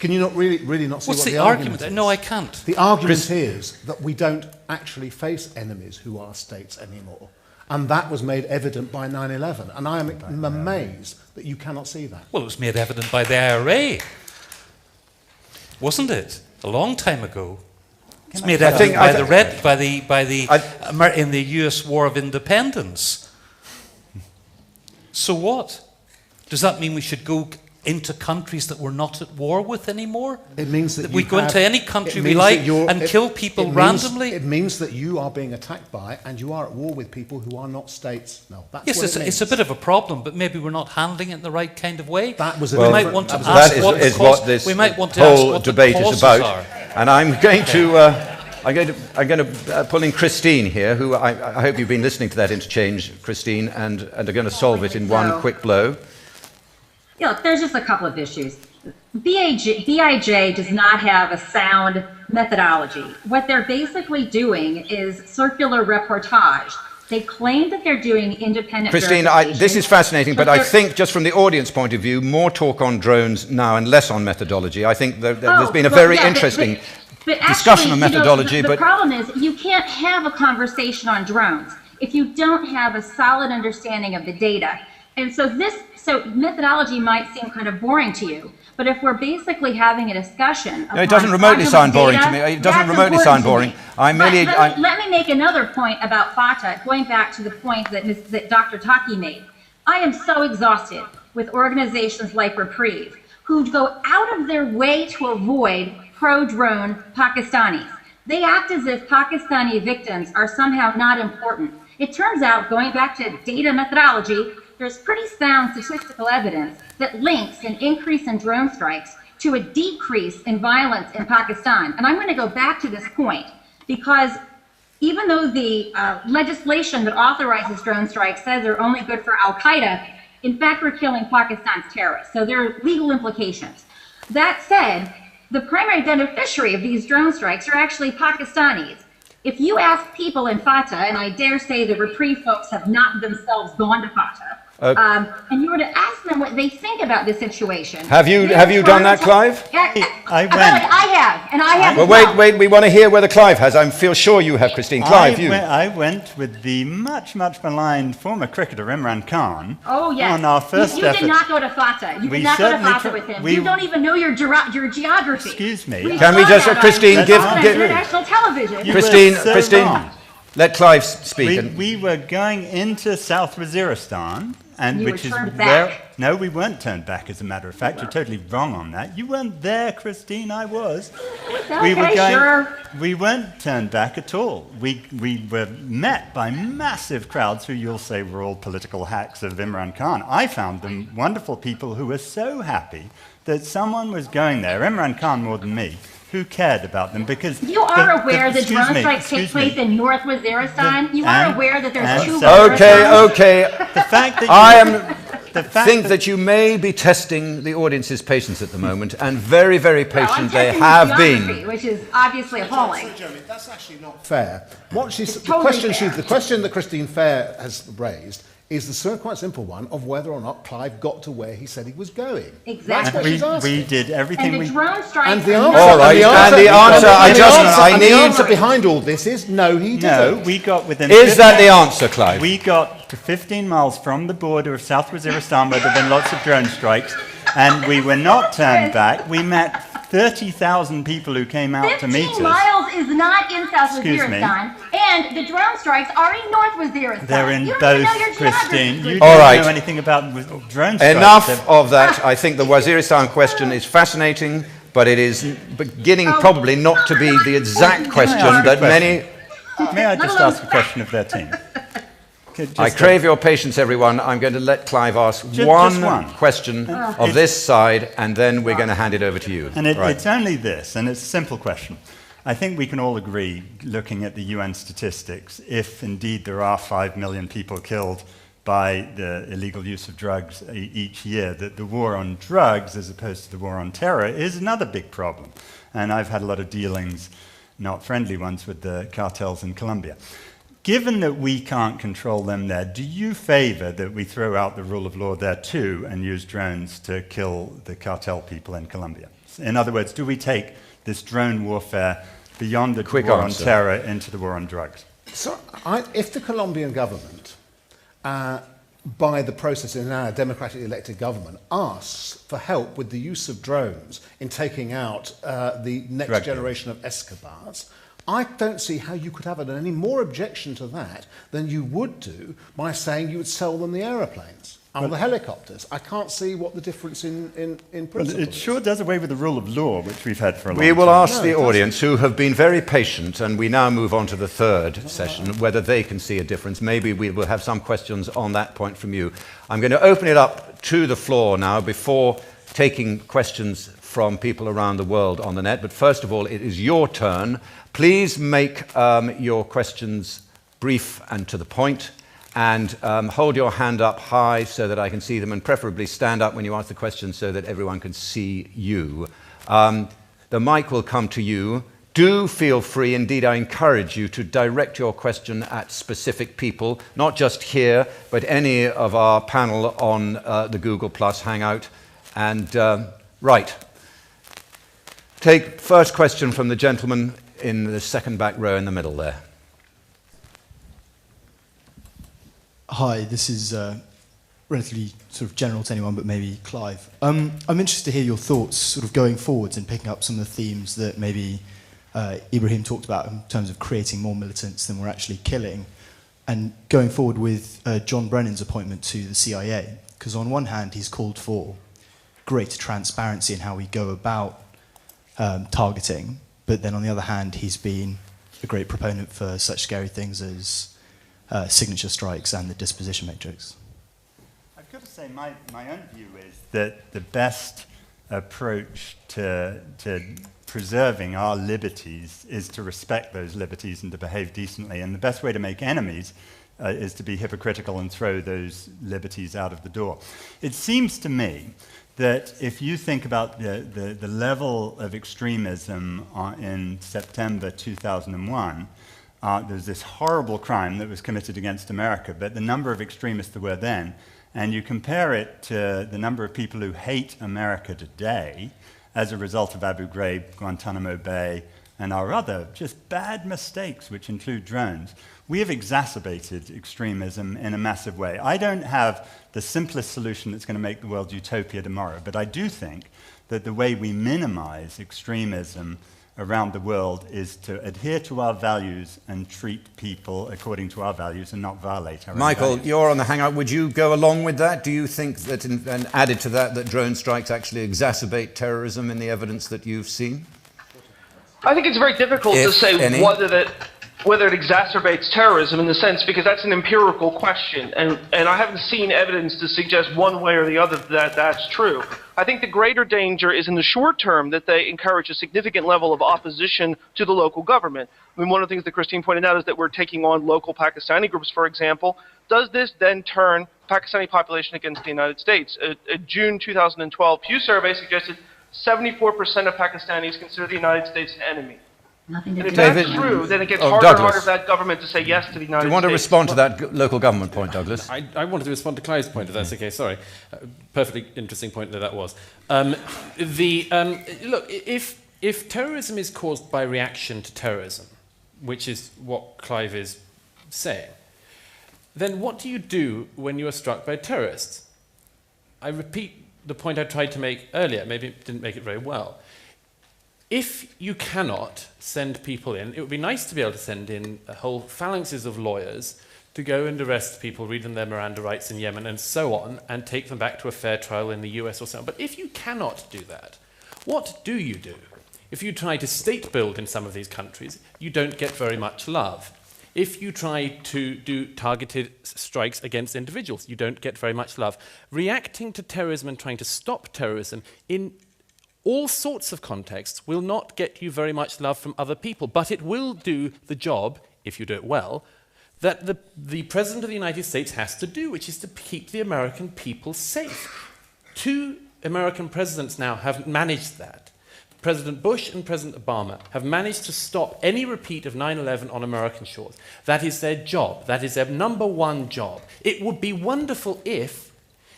Can you not really not see What's what the argument is? No, I can't. The argument is that we don't actually face enemies who are states anymore. And that was made evident by 9/11. And I am amazed that you cannot see that. Well, it was made evident by the IRA. Wasn't it? A long time ago. It's made evident in the US War of Independence. So what? Does that mean we should go into countries that we're not at war with anymore? It means that we go into any country we like and kill people randomly? It means that you are being attacked by and you are at war with people who are not states. No, that's what it means. It's a bit of a problem, but maybe we're not handling it in the right kind of way. That was we might want to ask what this whole debate is about. And I'm going to pull in Christine here, who I hope you've been listening to that interchange, Christine, and are going to solve it in one quick blow. Yeah, there's just a couple of issues. BIJ does not have a sound methodology. What they're basically doing is circular reportage. They claim that they're doing independent Christine, this is fascinating, but I think just from the audience point of view, more talk on drones now and less on methodology. I think there's been a very interesting discussion on methodology. The problem is you can't have a conversation on drones if you don't have a solid understanding of the data. And so methodology might seem kind of boring to you, but if we're basically having a discussion, no, it doesn't remotely sound boring to me. It doesn't remotely sound boring. Let me make another point about FATA, going back to the point that Dr. Taki made. I am so exhausted with organizations like Reprieve, who go out of their way to avoid pro-drone Pakistanis. They act as if Pakistani victims are somehow not important. It turns out, going back to data methodology, there's pretty sound statistical evidence that links an increase in drone strikes to a decrease in violence in Pakistan. And I'm going to go back to this point because even though the legislation that authorizes drone strikes says they're only good for Al-Qaeda, in fact, we're killing Pakistan's terrorists. So there are legal implications. That said, the primary beneficiary of these drone strikes are actually Pakistanis. If you ask people in FATA, and I dare say the Reprieve folks have not themselves gone to FATA, and you were to ask them what they think about this situation. Have you done that, Clive? I have. Well, wait. We want to hear whether Clive has. I feel sure you have, Christine. Clive, I went with the much maligned former cricketer Imran Khan. Oh yes. On our first effort. You did not go to FATA. You did not go to FATA with him. You don't even know your geography. Excuse me. Can we just, Christine, give international television? Christine. Let Clive speak. We were going into South Waziristan, and which is where no, we weren't turned back. As a matter of fact, you're totally wrong on that. You weren't there, Christine. I was. We weren't turned back at all. We were met by massive crowds who you'll say were all political hacks of Imran Khan. I found them wonderful people who were so happy that someone was going there. Imran Khan more than me. Who cared about them? Because you are aware that drone strikes take place in North Waziristan. You are aware that there's two. Okay. The fact that think that you may be testing the audience's patience at the moment, and very, very patient they have been. Which is obviously appalling. That's actually not fair. The question that Christine Fair has raised is the quite simple one of whether or not Clive got to where he said he was going. Exactly. That's what she's asking. We did everything And the drone strikes. And the are answer, not- All right, and the answer, the answer behind all this is no, he didn't. No, we got within... Is that the answer, Clive? We got to 15 miles from the border of South Waziristan where there have been lots of drone strikes, and we were not turned back. We met 30,000 people who came out to meet us. 15 miles is not in South Excuse me. Waziristan, and the drone strikes are in North Waziristan. They're in you don't both, even know your Christine. geography. You All don't right. know anything about drone strikes. Enough of that. I think the Waziristan question is fascinating, but it is beginning probably not to be the exact question that many... May I just ask a question of their team? I crave your patience, everyone. I'm going to let Clive ask Just one question of this side, and then we're going to hand it over to you. And it's only this, and it's a simple question. I think we can all agree, looking at the UN statistics, if indeed there are 5 million people killed by the illegal use of drugs each year, that the war on drugs, as opposed to the war on terror, is another big problem. And I've had a lot of dealings, not friendly ones, with the cartels in Colombia. Given that we can't control them there, do you favor that we throw out the rule of law there too and use drones to kill the cartel people in Colombia? In other words, do we take this drone warfare beyond the war on terror into the war on drugs? So, if the Colombian government, by the process in our democratically elected government, asks for help with the use of drones in taking out the next generation of Escobars, I don't see how you could have any more objection to that than you would do by saying you would sell them the aeroplanes or the helicopters. I can't see what the difference in principle is. It sure does away with the rule of law, which we've had for a long time. We will ask the audience, who have been very patient, and we now move on to the third session, whether they can see a difference. Maybe we will have some questions on that point from you. I'm going to open it up to the floor now before taking questions from people around the world on the net. But first of all, it is your turn. Please make your questions brief and to the point, and hold your hand up high so that I can see them, and preferably stand up when you ask the question so that everyone can see you. The mic will come to you. Do feel free, indeed I encourage you to direct your question at specific people, not just here, but any of our panel on the Google Plus Hangout. And right, take first question from the gentleman in the second back row in the middle there. Hi, this is relatively sort of general to anyone, but maybe Clive. I'm interested to hear your thoughts sort of going forwards and picking up some of the themes that maybe Ibrahim talked about in terms of creating more militants than we're actually killing, and going forward with John Brennan's appointment to the CIA. Because on one hand, he's called for greater transparency in how we go about targeting, but then on the other hand, he's been a great proponent for such scary things as signature strikes and the disposition matrix. I've got to say, my own view is that the best approach to preserving our liberties is to respect those liberties and to behave decently. And the best way to make enemies is to be hypocritical and throw those liberties out of the door. It seems to me that if you think about the level of extremism in September 2001, there was this horrible crime that was committed against America, but the number of extremists there were then, and you compare it to the number of people who hate America today as a result of Abu Ghraib, Guantanamo Bay, and our other just bad mistakes, which include drones, we have exacerbated extremism in a massive way. I don't have the simplest solution that's going to make the world utopia tomorrow, but I do think that the way we minimize extremism around the world is to adhere to our values and treat people according to our values and not violate our Michael, values. you're on the Hangout. Would you go along with that? Do you think that, and added to that, that drone strikes actually exacerbate terrorism in the evidence that you've seen? I think it's very difficult to say whether it exacerbates terrorism in the sense, because that's an empirical question, and I haven't seen evidence to suggest one way or the other that that's true. I think the greater danger is in the short term that they encourage a significant level of opposition to the local government. I mean, one of the things that Christine pointed out is that we're taking on local Pakistani groups, for example. Does this then turn the Pakistani population against the United States? A June 2012 Pew survey suggested 74% of Pakistanis consider the United States an enemy. Nothing to And do if that's David- true, then it gets Oh, harder and Douglas. harder for that government to say yes to the United States. Do you want to respond to that local government point, Douglas? I wanted to respond to Clive's point, if that's okay. Sorry. Perfectly interesting point that was. Look, if terrorism is caused by reaction to terrorism, which is what Clive is saying, then what do you do when you are struck by terrorists? I repeat the point I tried to make earlier. Maybe it didn't make it very well. If you cannot send people in, it would be nice to be able to send in whole phalanxes of lawyers to go and arrest people, read them their Miranda rights in Yemen and so on, and take them back to a fair trial in the US or so on. But if you cannot do that, what do you do? If you try to state build in some of these countries, you don't get very much love. If you try to do targeted strikes against individuals, you don't get very much love. Reacting to terrorism and trying to stop terrorism in all sorts of contexts will not get you very much love from other people, but it will do the job, if you do it well, that the President of the United States has to do, which is to keep the American people safe. 2 American presidents now have managed that. President Bush and President Obama have managed to stop any repeat of 9/11 on American shores. That is their job. That is their number one job. It would be wonderful if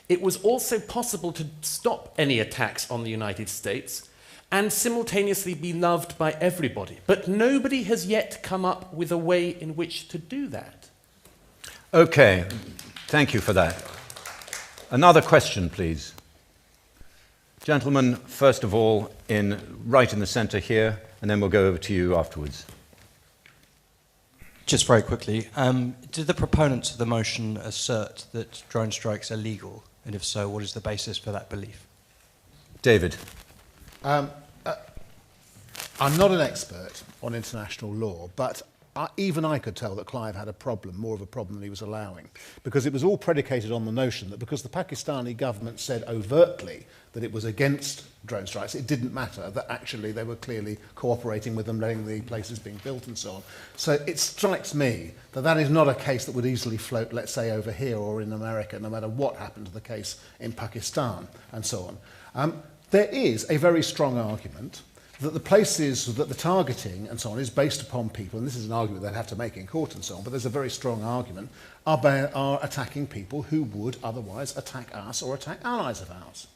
it was also possible to stop any attacks on the United States and simultaneously be loved by everybody. But nobody has yet come up with a way in which to do that. Okay, thank you for that. Another question, please. Gentlemen, first of all, right in the centre here, and then we'll go over to you afterwards. Just very quickly, do the proponents of the motion assert that drone strikes are legal? And if so, what is the basis for that belief? David. I'm not an expert on international law, but even I could tell that Clive had a problem, more of a problem than he was allowing, because it was all predicated on the notion that because the Pakistani government said overtly that it was against drone strikes, it didn't matter, that actually they were clearly cooperating with them, letting the places being built and so on. So it strikes me that that is not a case that would easily float, let's say, over here or in America, no matter what happened to the case in Pakistan and so on. There is a very strong argument that the places that the targeting and so on is based upon people, and this is an argument they'd have to make in court and so on, but there's a very strong argument, are attacking people who would otherwise attack us or attack allies of ours.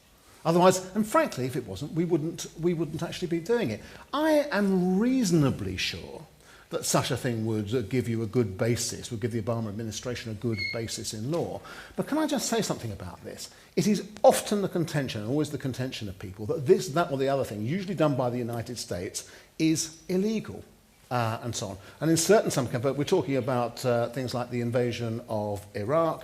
Otherwise, and frankly, if it wasn't, we wouldn't actually be doing it. I am reasonably sure that such a thing would give you a good basis, would give the Obama administration a good basis in law. But can I just say something about this? It is often the contention, always the contention of people, that this, that or the other thing, usually done by the United States, is illegal. And so on. And in certain we're talking about things like the invasion of Iraq,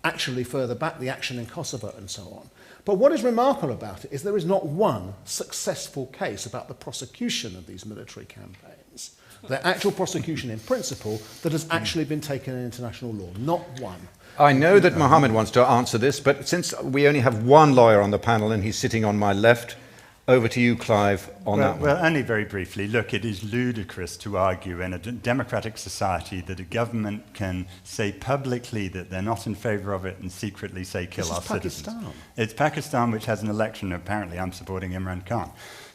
actually further back, the action in Kosovo and so on. But what is remarkable about it is there is not one successful case about the prosecution of these military campaigns, the actual prosecution in principle, that has actually been taken in international law. Not one. I know that Mohammed wants to answer this, but since we only have one lawyer on the panel and he's sitting on my left, over to you, Clive, on that one. Well, only very briefly. Look, it is ludicrous to argue in a democratic society that a government can say publicly that they're not in favour of it and secretly say kill our citizens. Pakistan. It's Pakistan which has an election. Apparently, I'm supporting Imran Khan.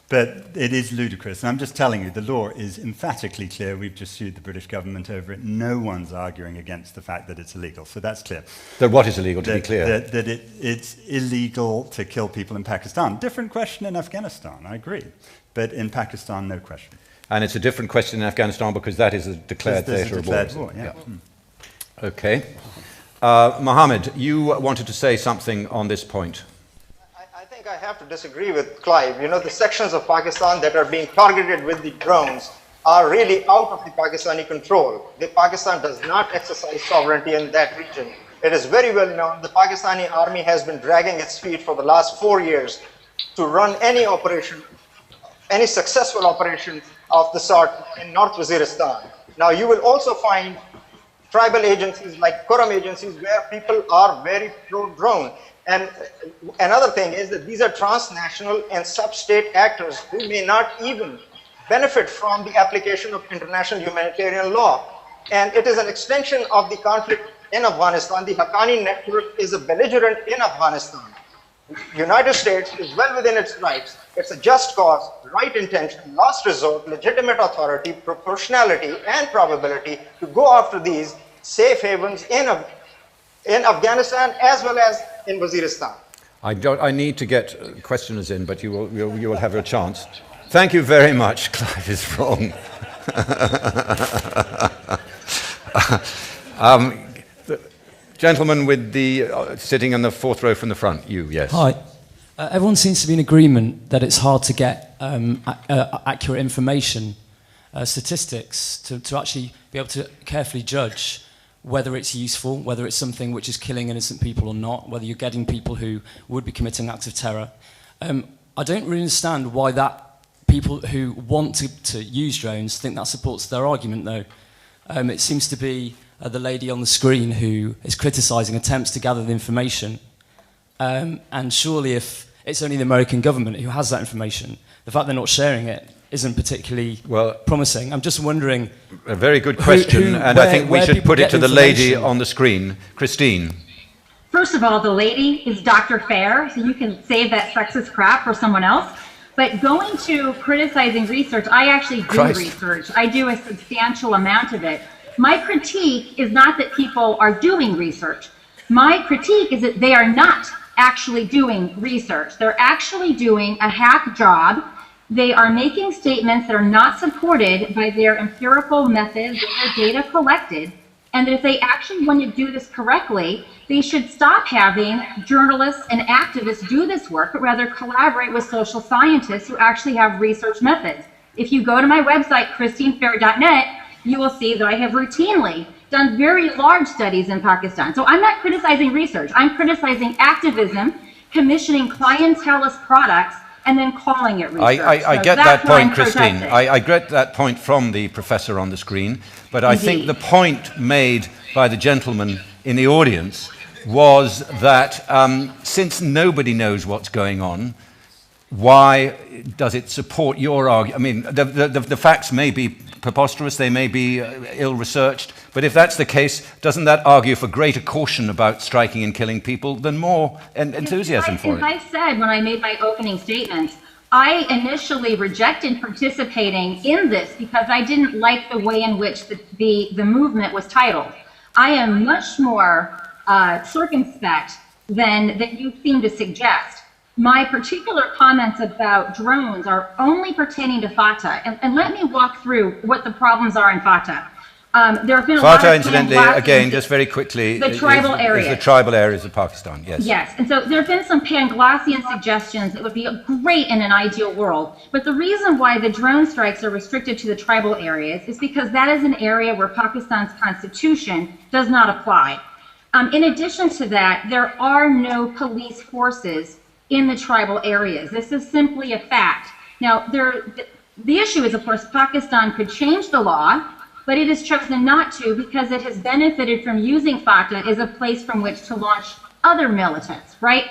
But it is ludicrous. And I'm just telling you, the law is emphatically clear. We've just sued the British government over it. No one's arguing against the fact that it's illegal. So that's clear. That what is illegal, to be clear? That it's illegal to kill people in Pakistan. Different question in Afghanistan, I agree. But in Pakistan, no question. And it's a different question in Afghanistan because that is a declared theatre of war. Yeah. Okay. Mohammed, you wanted to say something on this point. I think I have to disagree with Clive. You know, the sections of Pakistan that are being targeted with the drones are really out of the Pakistani control. Pakistan does not exercise sovereignty in that region. It is very well known the Pakistani army has been dragging its feet for the last 4 years to run any operation, any successful operation of the sort in North Waziristan. Now, you will also find tribal agencies like Quram agencies where people are very pro-drone. And another thing is that these are transnational and sub-state actors who may not even benefit from the application of international humanitarian law. And it is an extension of the conflict in Afghanistan. The Haqqani network is a belligerent in Afghanistan. United States is well within its rights. It's a just cause, right intention, last resort, legitimate authority, proportionality, and probability to go after these safe havens in Afghanistan as well as in Waziristan. I need to get questioners in, but you will have your chance. Thank you very much. Clive is wrong. The gentleman with the sitting in the fourth row from the front. You, yes. Hi. Everyone seems to be in agreement that it's hard to get accurate information, statistics, to actually be able to carefully judge whether it's useful, whether it's something which is killing innocent people or not, whether you're getting people who would be committing acts of terror. I don't really understand why that people who want to use drones think that supports their argument, though. It seems to be the lady on the screen who is criticising attempts to gather the information. And surely if it's only the American government who has that information, the fact they're not sharing it isn't particularly promising. I'm just wondering... A very good question, and I think we should put it to the lady on the screen. Christine. First of all, the lady is Dr. Fair, so you can save that sexist crap for someone else. But going to criticizing research, I actually do research. I do a substantial amount of it. My critique is not that people are doing research. My critique is that they are not actually doing research. They're actually doing a hack job. They are making statements that are not supported by their empirical methods, their data collected, and that if they actually want to do this correctly, they should stop having journalists and activists do this work, but rather collaborate with social scientists who actually have research methods. If you go to my website, christinefair.net, you will see that I have routinely done very large studies in Pakistan. So I'm not criticizing research. I'm criticizing activism, commissioning clientelist products, and then calling it research. I get that point, Christine. I get that point from the professor on the screen, but I think the point made by the gentleman in the audience was that since nobody knows what's going on, why does it support your argument? I mean, the facts may be preposterous, they may be ill-researched, but if that's the case, doesn't that argue for greater caution about striking and killing people than more enthusiasm for it? As I said when I made my opening statements, I initially rejected participating in this because I didn't like the way in which the movement was titled. I am much more circumspect than you seem to suggest. My particular comments about drones are only pertaining to FATA, and let me walk through what the problems are in FATA. There have been a lot of FATA, incidentally, again, just very quickly, the tribal areas. Is the tribal areas of Pakistan, yes. Yes, and so there have been some Panglossian suggestions that would be great in an ideal world, but the reason why the drone strikes are restricted to the tribal areas is because that is an area where Pakistan's constitution does not apply. In addition to that, there are no police forces in the tribal areas. This is simply a fact. Now, the issue is, of course, Pakistan could change the law, but it has chosen not to because it has benefited from using FATA as a place from which to launch other militants, right?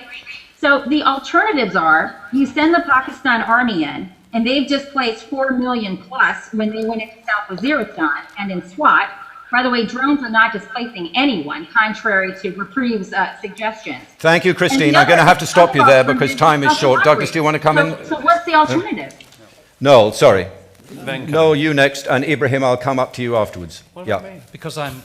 So the alternatives are you send the Pakistan army in, and they've displaced 4 million plus when they went into South Waziristan and in SWAT. By the way, drones are not displacing anyone, contrary to Reprieve's suggestions. Thank you, Christine. I'm going to have to stop you there because time is short. Douglas, do you want to come in? So what's the alternative? Noel, sorry. Noel, you next, and Ibrahim, I'll come up to you afterwards. Because I'm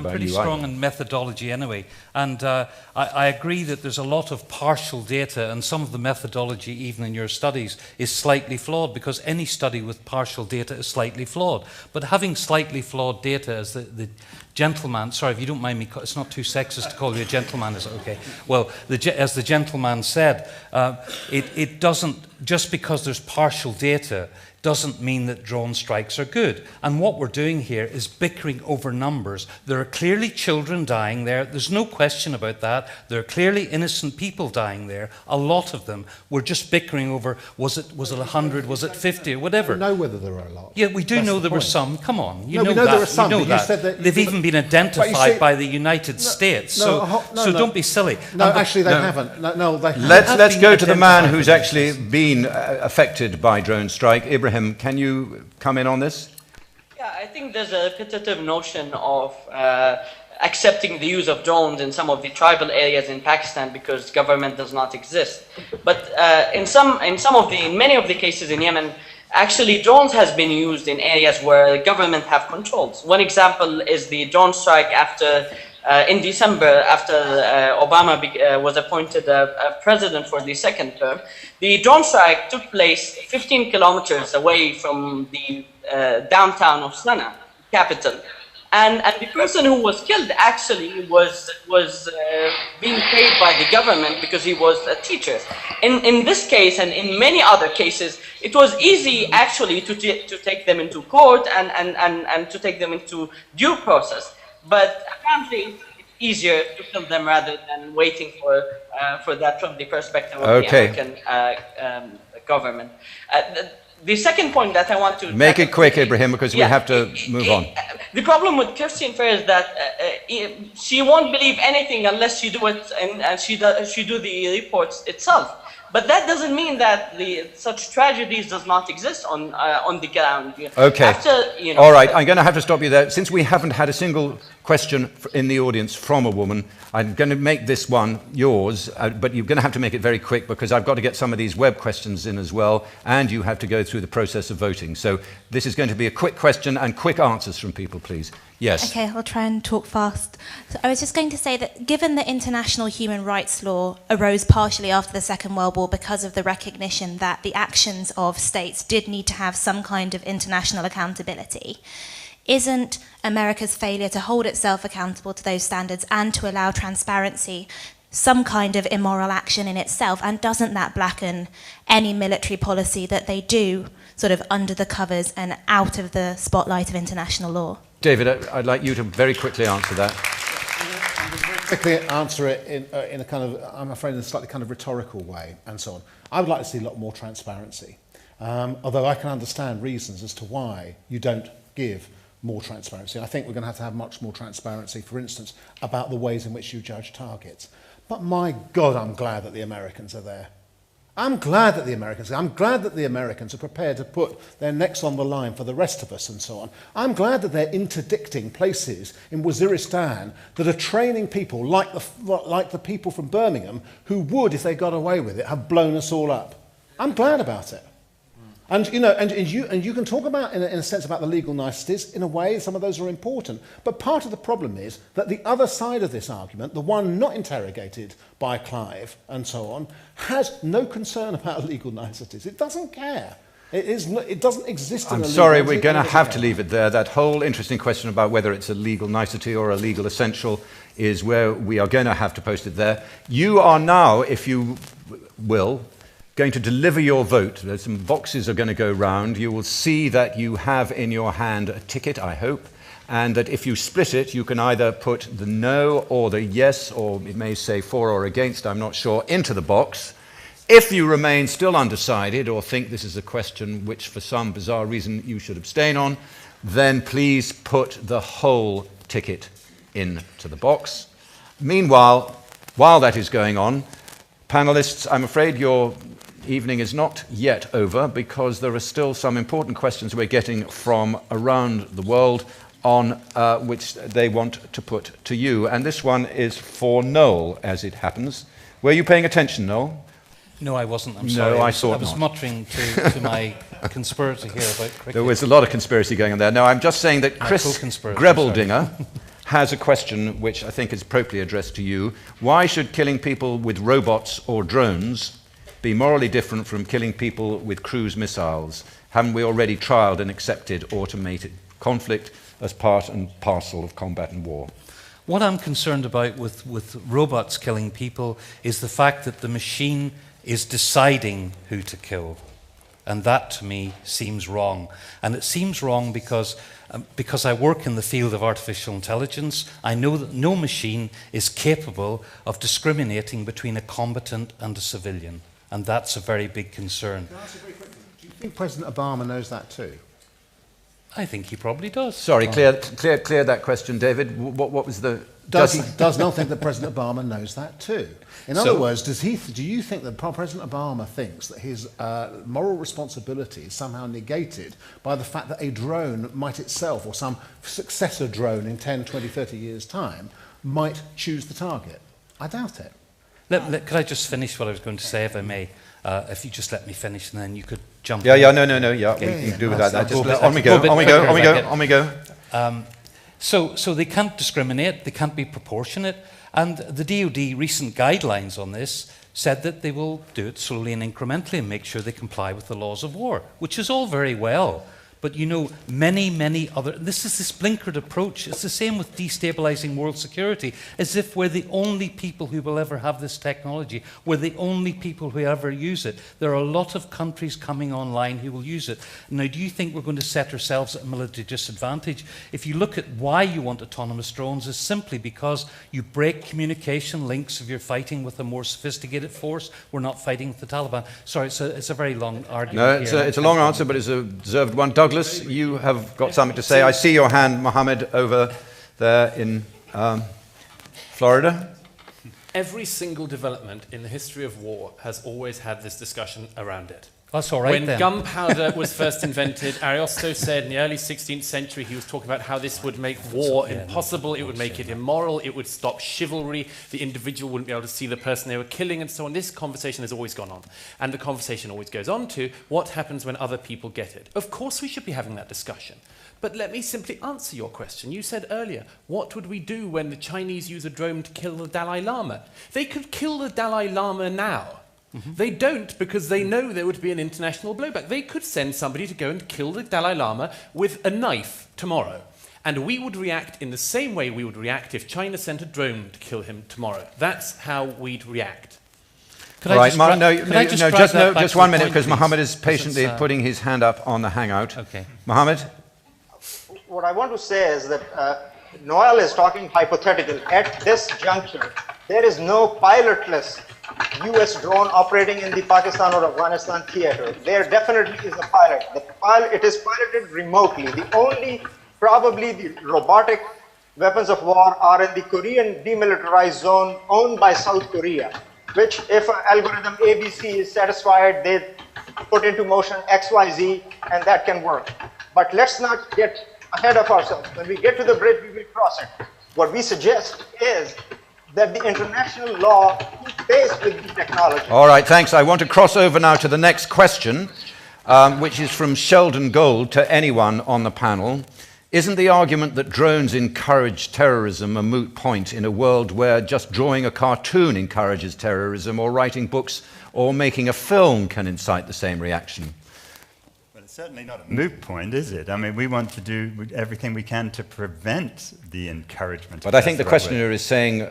pretty strong in methodology anyway, and I agree that there's a lot of partial data, and some of the methodology, even in your studies, is slightly flawed, because any study with partial data is slightly flawed. But having slightly flawed data, as the gentleman, sorry if you don't mind me, it's not too sexist to call you a gentleman, is it okay? Well, as the gentleman said, it doesn't, just because there's partial data, doesn't mean that drone strikes are good. And what we're doing here is bickering over numbers. There are clearly children dying there. There's no question about that. There are clearly innocent people dying there. A lot of them. We're just bickering over, was it 100, was it 50, or whatever. We know whether there are a lot. Yeah, we do know there were some. Come on. You know that. There are some. You said that they've even been identified by the United States. So don't be silly. No, actually they haven't. No, they haven't. Let's go to the man who's actually been affected by drone strike. Ibrahim, can you come in on this? Yeah, I think there's a repetitive notion of accepting the use of drones in some of the tribal areas in Pakistan because government does not exist. But in many of the cases in Yemen, actually drones has been used in areas where the government have controls. One example is the drone strike in December, after Obama was appointed president for the second term. The drone strike took place 15 kilometers away from the downtown of Sana'a, capital. And the person who was killed actually was being paid by the government because he was a teacher. In this case and in many other cases, it was easy actually to take them into court and to take them into due process. But apparently it's easier to kill them rather than waiting for that from the perspective of the American government. The second point that I want to... Make it quick, Ibrahim, because we have to move on. The problem with Christian Fair is that she won't believe anything unless she do it and she do the reports itself. But that doesn't mean that such tragedies does not exist on the ground. Okay. All right, I'm going to have to stop you there. Since we haven't had a single question in the audience from a woman, I'm going to make this one yours, but you're going to have to make it very quick because I've got to get some of these web questions in as well, and you have to go through the process of voting. So this is going to be a quick question and quick answers from people, please. Yes. Okay, I'll try and talk fast. So I was just going to say that given that international human rights law arose partially after the Second World War because of the recognition that the actions of states did need to have some kind of international accountability, isn't America's failure to hold itself accountable to those standards and to allow transparency some kind of immoral action in itself? And doesn't that blacken any military policy that they do sort of under the covers and out of the spotlight of international law? David, I'd like you to very quickly answer that. I'm going to very quickly answer it in a kind of, I'm afraid, in a slightly kind of rhetorical way and so on. I would like to see a lot more transparency, although I can understand reasons as to why you don't give more transparency. I think we're going to have much more transparency, for instance, about the ways in which you judge targets. But my God, I'm glad that the Americans are there. I'm glad that the Americans are prepared to put their necks on the line for the rest of us and so on. I'm glad that they're interdicting places in Waziristan that are training people like the people from Birmingham who would, if they got away with it, have blown us all up. I'm glad about it. And you can talk about, in a sense, about the legal niceties. In a way, some of those are important. But part of the problem is that the other side of this argument, the one not interrogated by Clive and so on, has no concern about legal niceties. It doesn't care. It doesn't exist in I'm sorry, we're going to have to leave it there. That whole interesting question about whether it's a legal nicety or a legal essential is where we are going to have to post it there. You are now, if you will, going to deliver your vote. There's some boxes are going to go round. You will see that you have in your hand a ticket, I hope, and that if you split it, you can either put the no or the yes, or it may say for or against, I'm not sure, into the box. If you remain still undecided or think this is a question which for some bizarre reason you should abstain on, then please put the whole ticket into the box. Meanwhile, while that is going on, panelists, I'm afraid your evening is not yet over because there are still some important questions we're getting from around the world on which they want to put to you. And this one is for Noel, as it happens. Were you paying attention, Noel? No, I wasn't. I'm sorry. No, I thought I was not. muttering to my conspirator here about cricket. There was a lot of conspiracy going on there. No, I'm just saying that Chris Grebeldinger has a question which I think is appropriately addressed to you. Why should killing people with robots or drones be morally different from killing people with cruise missiles? Haven't we already trialled and accepted automated conflict as part and parcel of combat and war? What I'm concerned about with robots killing people is the fact that the machine is deciding who to kill. And that, to me, seems wrong. And it seems wrong because I work in the field of artificial intelligence. I know that no machine is capable of discriminating between a combatant and a civilian. And that's a very big concern. Can I ask you very quickly, do you think President Obama knows that too? I think he probably does. Sorry, clear that question, David. What was the... Does not think that President Obama knows that too. In other words, do you think that President Obama thinks that his moral responsibility is somehow negated by the fact that a drone might itself, or some successor drone in 10, 20, 30 years' time, might choose the target? I doubt it. Could I just finish what I was going to say, if I may? If you just let me finish, and then you could jump in. No, we can do that. On we go. So they can't discriminate, they can't be proportionate, and the DoD recent guidelines on this said that they will do it slowly and incrementally and make sure they comply with the laws of war, which is all very well. But you know, many other... This is this blinkered approach. It's the same with destabilizing world security, as if we're the only people who will ever have this technology. We're the only people who ever use it. There are a lot of countries coming online who will use it. Now, do you think we're going to set ourselves at a military disadvantage? If you look at why you want autonomous drones, it's simply because you break communication links if you're fighting with a more sophisticated force. We're not fighting with the Taliban. Sorry, it's a very long argument. No, it's a long answer, but it's a deserved one. Douglas, you have got something to say. I see your hand, Mohammed, over there in Florida. Every single development in the history of war has always had this discussion around it. That's all right, when then. Gunpowder was first invented, Ariosto said in the early 16th century, he was talking about how this would make war impossible, it would make it immoral, it would stop chivalry, the individual wouldn't be able to see the person they were killing, and so on. This conversation has always gone on. And the conversation always goes on to what happens when other people get it. Of course we should be having that discussion. But let me simply answer your question. You said earlier, what would we do when the Chinese use a drone to kill the Dalai Lama? They could kill the Dalai Lama now. Mm-hmm. They don't, because they know there would be an international blowback. They could send somebody to go and kill the Dalai Lama with a knife tomorrow. And we would react in the same way we would react if China sent a drone to kill him tomorrow. That's how we'd react. Just 1 minute, because Mohammed is patiently putting his hand up on the Hangout. Okay. Mohammed? What I want to say is that Noel is talking hypothetical. At this juncture, there is no pilotless US drone operating in the Pakistan or Afghanistan theater. There definitely is a pilot. It is piloted remotely. The only, probably the robotic weapons of war are in the Korean demilitarized zone owned by South Korea, which if algorithm ABC is satisfied, they put into motion XYZ and that can work. But let's not get ahead of ourselves. When we get to the bridge, we will cross it. What we suggest is that the international law keep pace with the technology. All right, thanks. I want to cross over now to the next question, which is from Sheldon Gold to anyone on the panel. Isn't the argument that drones encourage terrorism a moot point in a world where just drawing a cartoon encourages terrorism, or writing books or making a film can incite the same reaction? Well, it's certainly not a moot point, is it? I mean, we want to do everything we can to prevent the encouragement. But I think the questioner is saying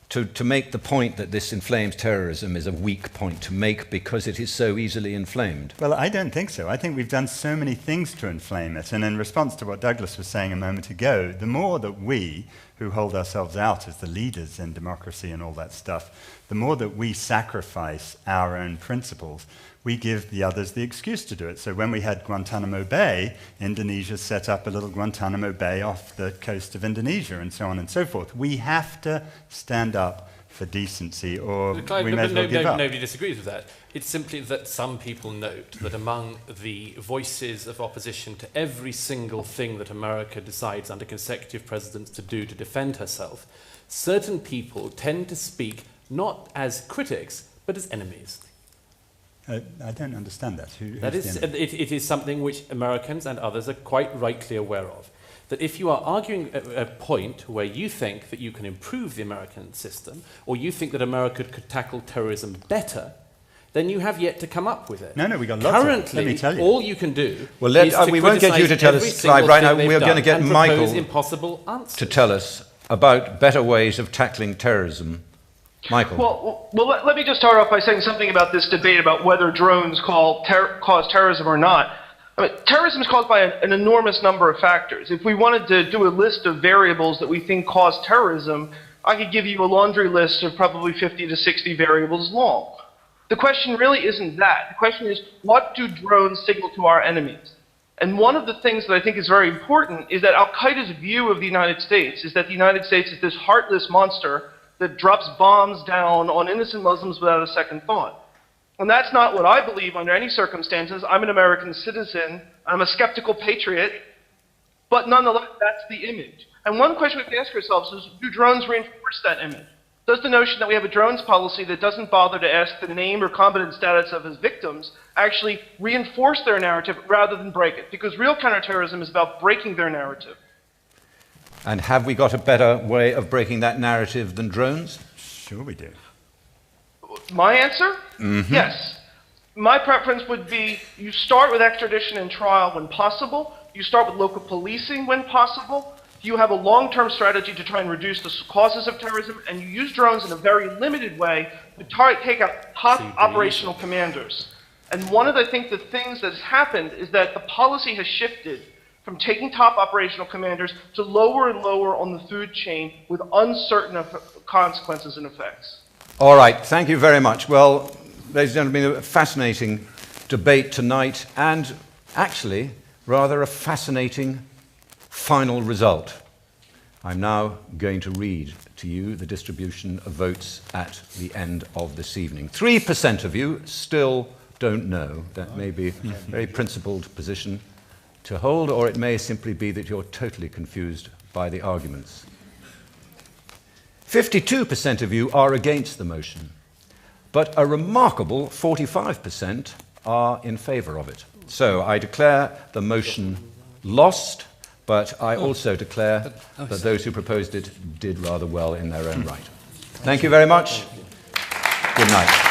to make the point that this inflames terrorism is a weak point to make because it is so easily inflamed. Well, I don't think so. I think we've done so many things to inflame it. And in response to what Douglas was saying a moment ago, the more that we, who hold ourselves out as the leaders in democracy and all that stuff, the more that we sacrifice our own principles, we give the others the excuse to do it. So when we had Guantanamo Bay, Indonesia set up a little Guantanamo Bay off the coast of Indonesia, and so on and so forth. We have to stand up for decency, or we may as well give up. Nobody disagrees with that. It's simply that some people note that among the voices of opposition to every single thing that America decides under consecutive presidents to do to defend herself, certain people tend to speak not as critics, but as enemies. I don't understand that. It is something which Americans and others are quite rightly aware of. That if you are arguing a point where you think that you can improve the American system, or you think that America could tackle terrorism better, then you have yet to come up with it. No, we got lots of it. Let me tell you. All you can do we won't get you to tell us, Clive. Right now we're going to get Michael to tell us about better ways of tackling terrorism. Michael. Well, let me just start off by saying something about this debate about whether drones cause terrorism or not. I mean, terrorism is caused by an enormous number of factors. If we wanted to do a list of variables that we think cause terrorism, I could give you a laundry list of probably 50 to 60 variables long. The question really isn't that. The question is, what do drones signal to our enemies? And one of the things that I think is very important is that Al-Qaeda's view of the United States is that the United States is this heartless monster that drops bombs down on innocent Muslims without a second thought. And that's not what I believe under any circumstances. I'm an American citizen. I'm a skeptical patriot. But nonetheless, that's the image. And one question we have to ask ourselves is, do drones reinforce that image? Does the notion that we have a drones policy that doesn't bother to ask the name or competent status of his victims actually reinforce their narrative rather than break it? Because real counterterrorism is about breaking their narrative. And have we got a better way of breaking that narrative than drones? Sure we do. My answer? Yes. My preference would be you start with extradition and trial when possible. You start with local policing when possible. You have a long-term strategy to try and reduce the causes of terrorism, and you use drones in a very limited way to take out top operational commanders. And one of the things that has happened is that the policy has shifted from taking top operational commanders to lower and lower on the food chain with uncertain consequences and effects. All right, thank you very much. Well, ladies and gentlemen, a fascinating debate tonight, and actually rather a fascinating final result. I'm now going to read to you the distribution of votes at the end of this evening. 3% of you still don't know. That may be a very principled position to hold, or it may simply be that you're totally confused by the arguments. 52% of you are against the motion, but a remarkable 45% are in favour of it. So I declare the motion lost, but I also declare that those who proposed it did rather well in their own right. Thank you very much. Good night.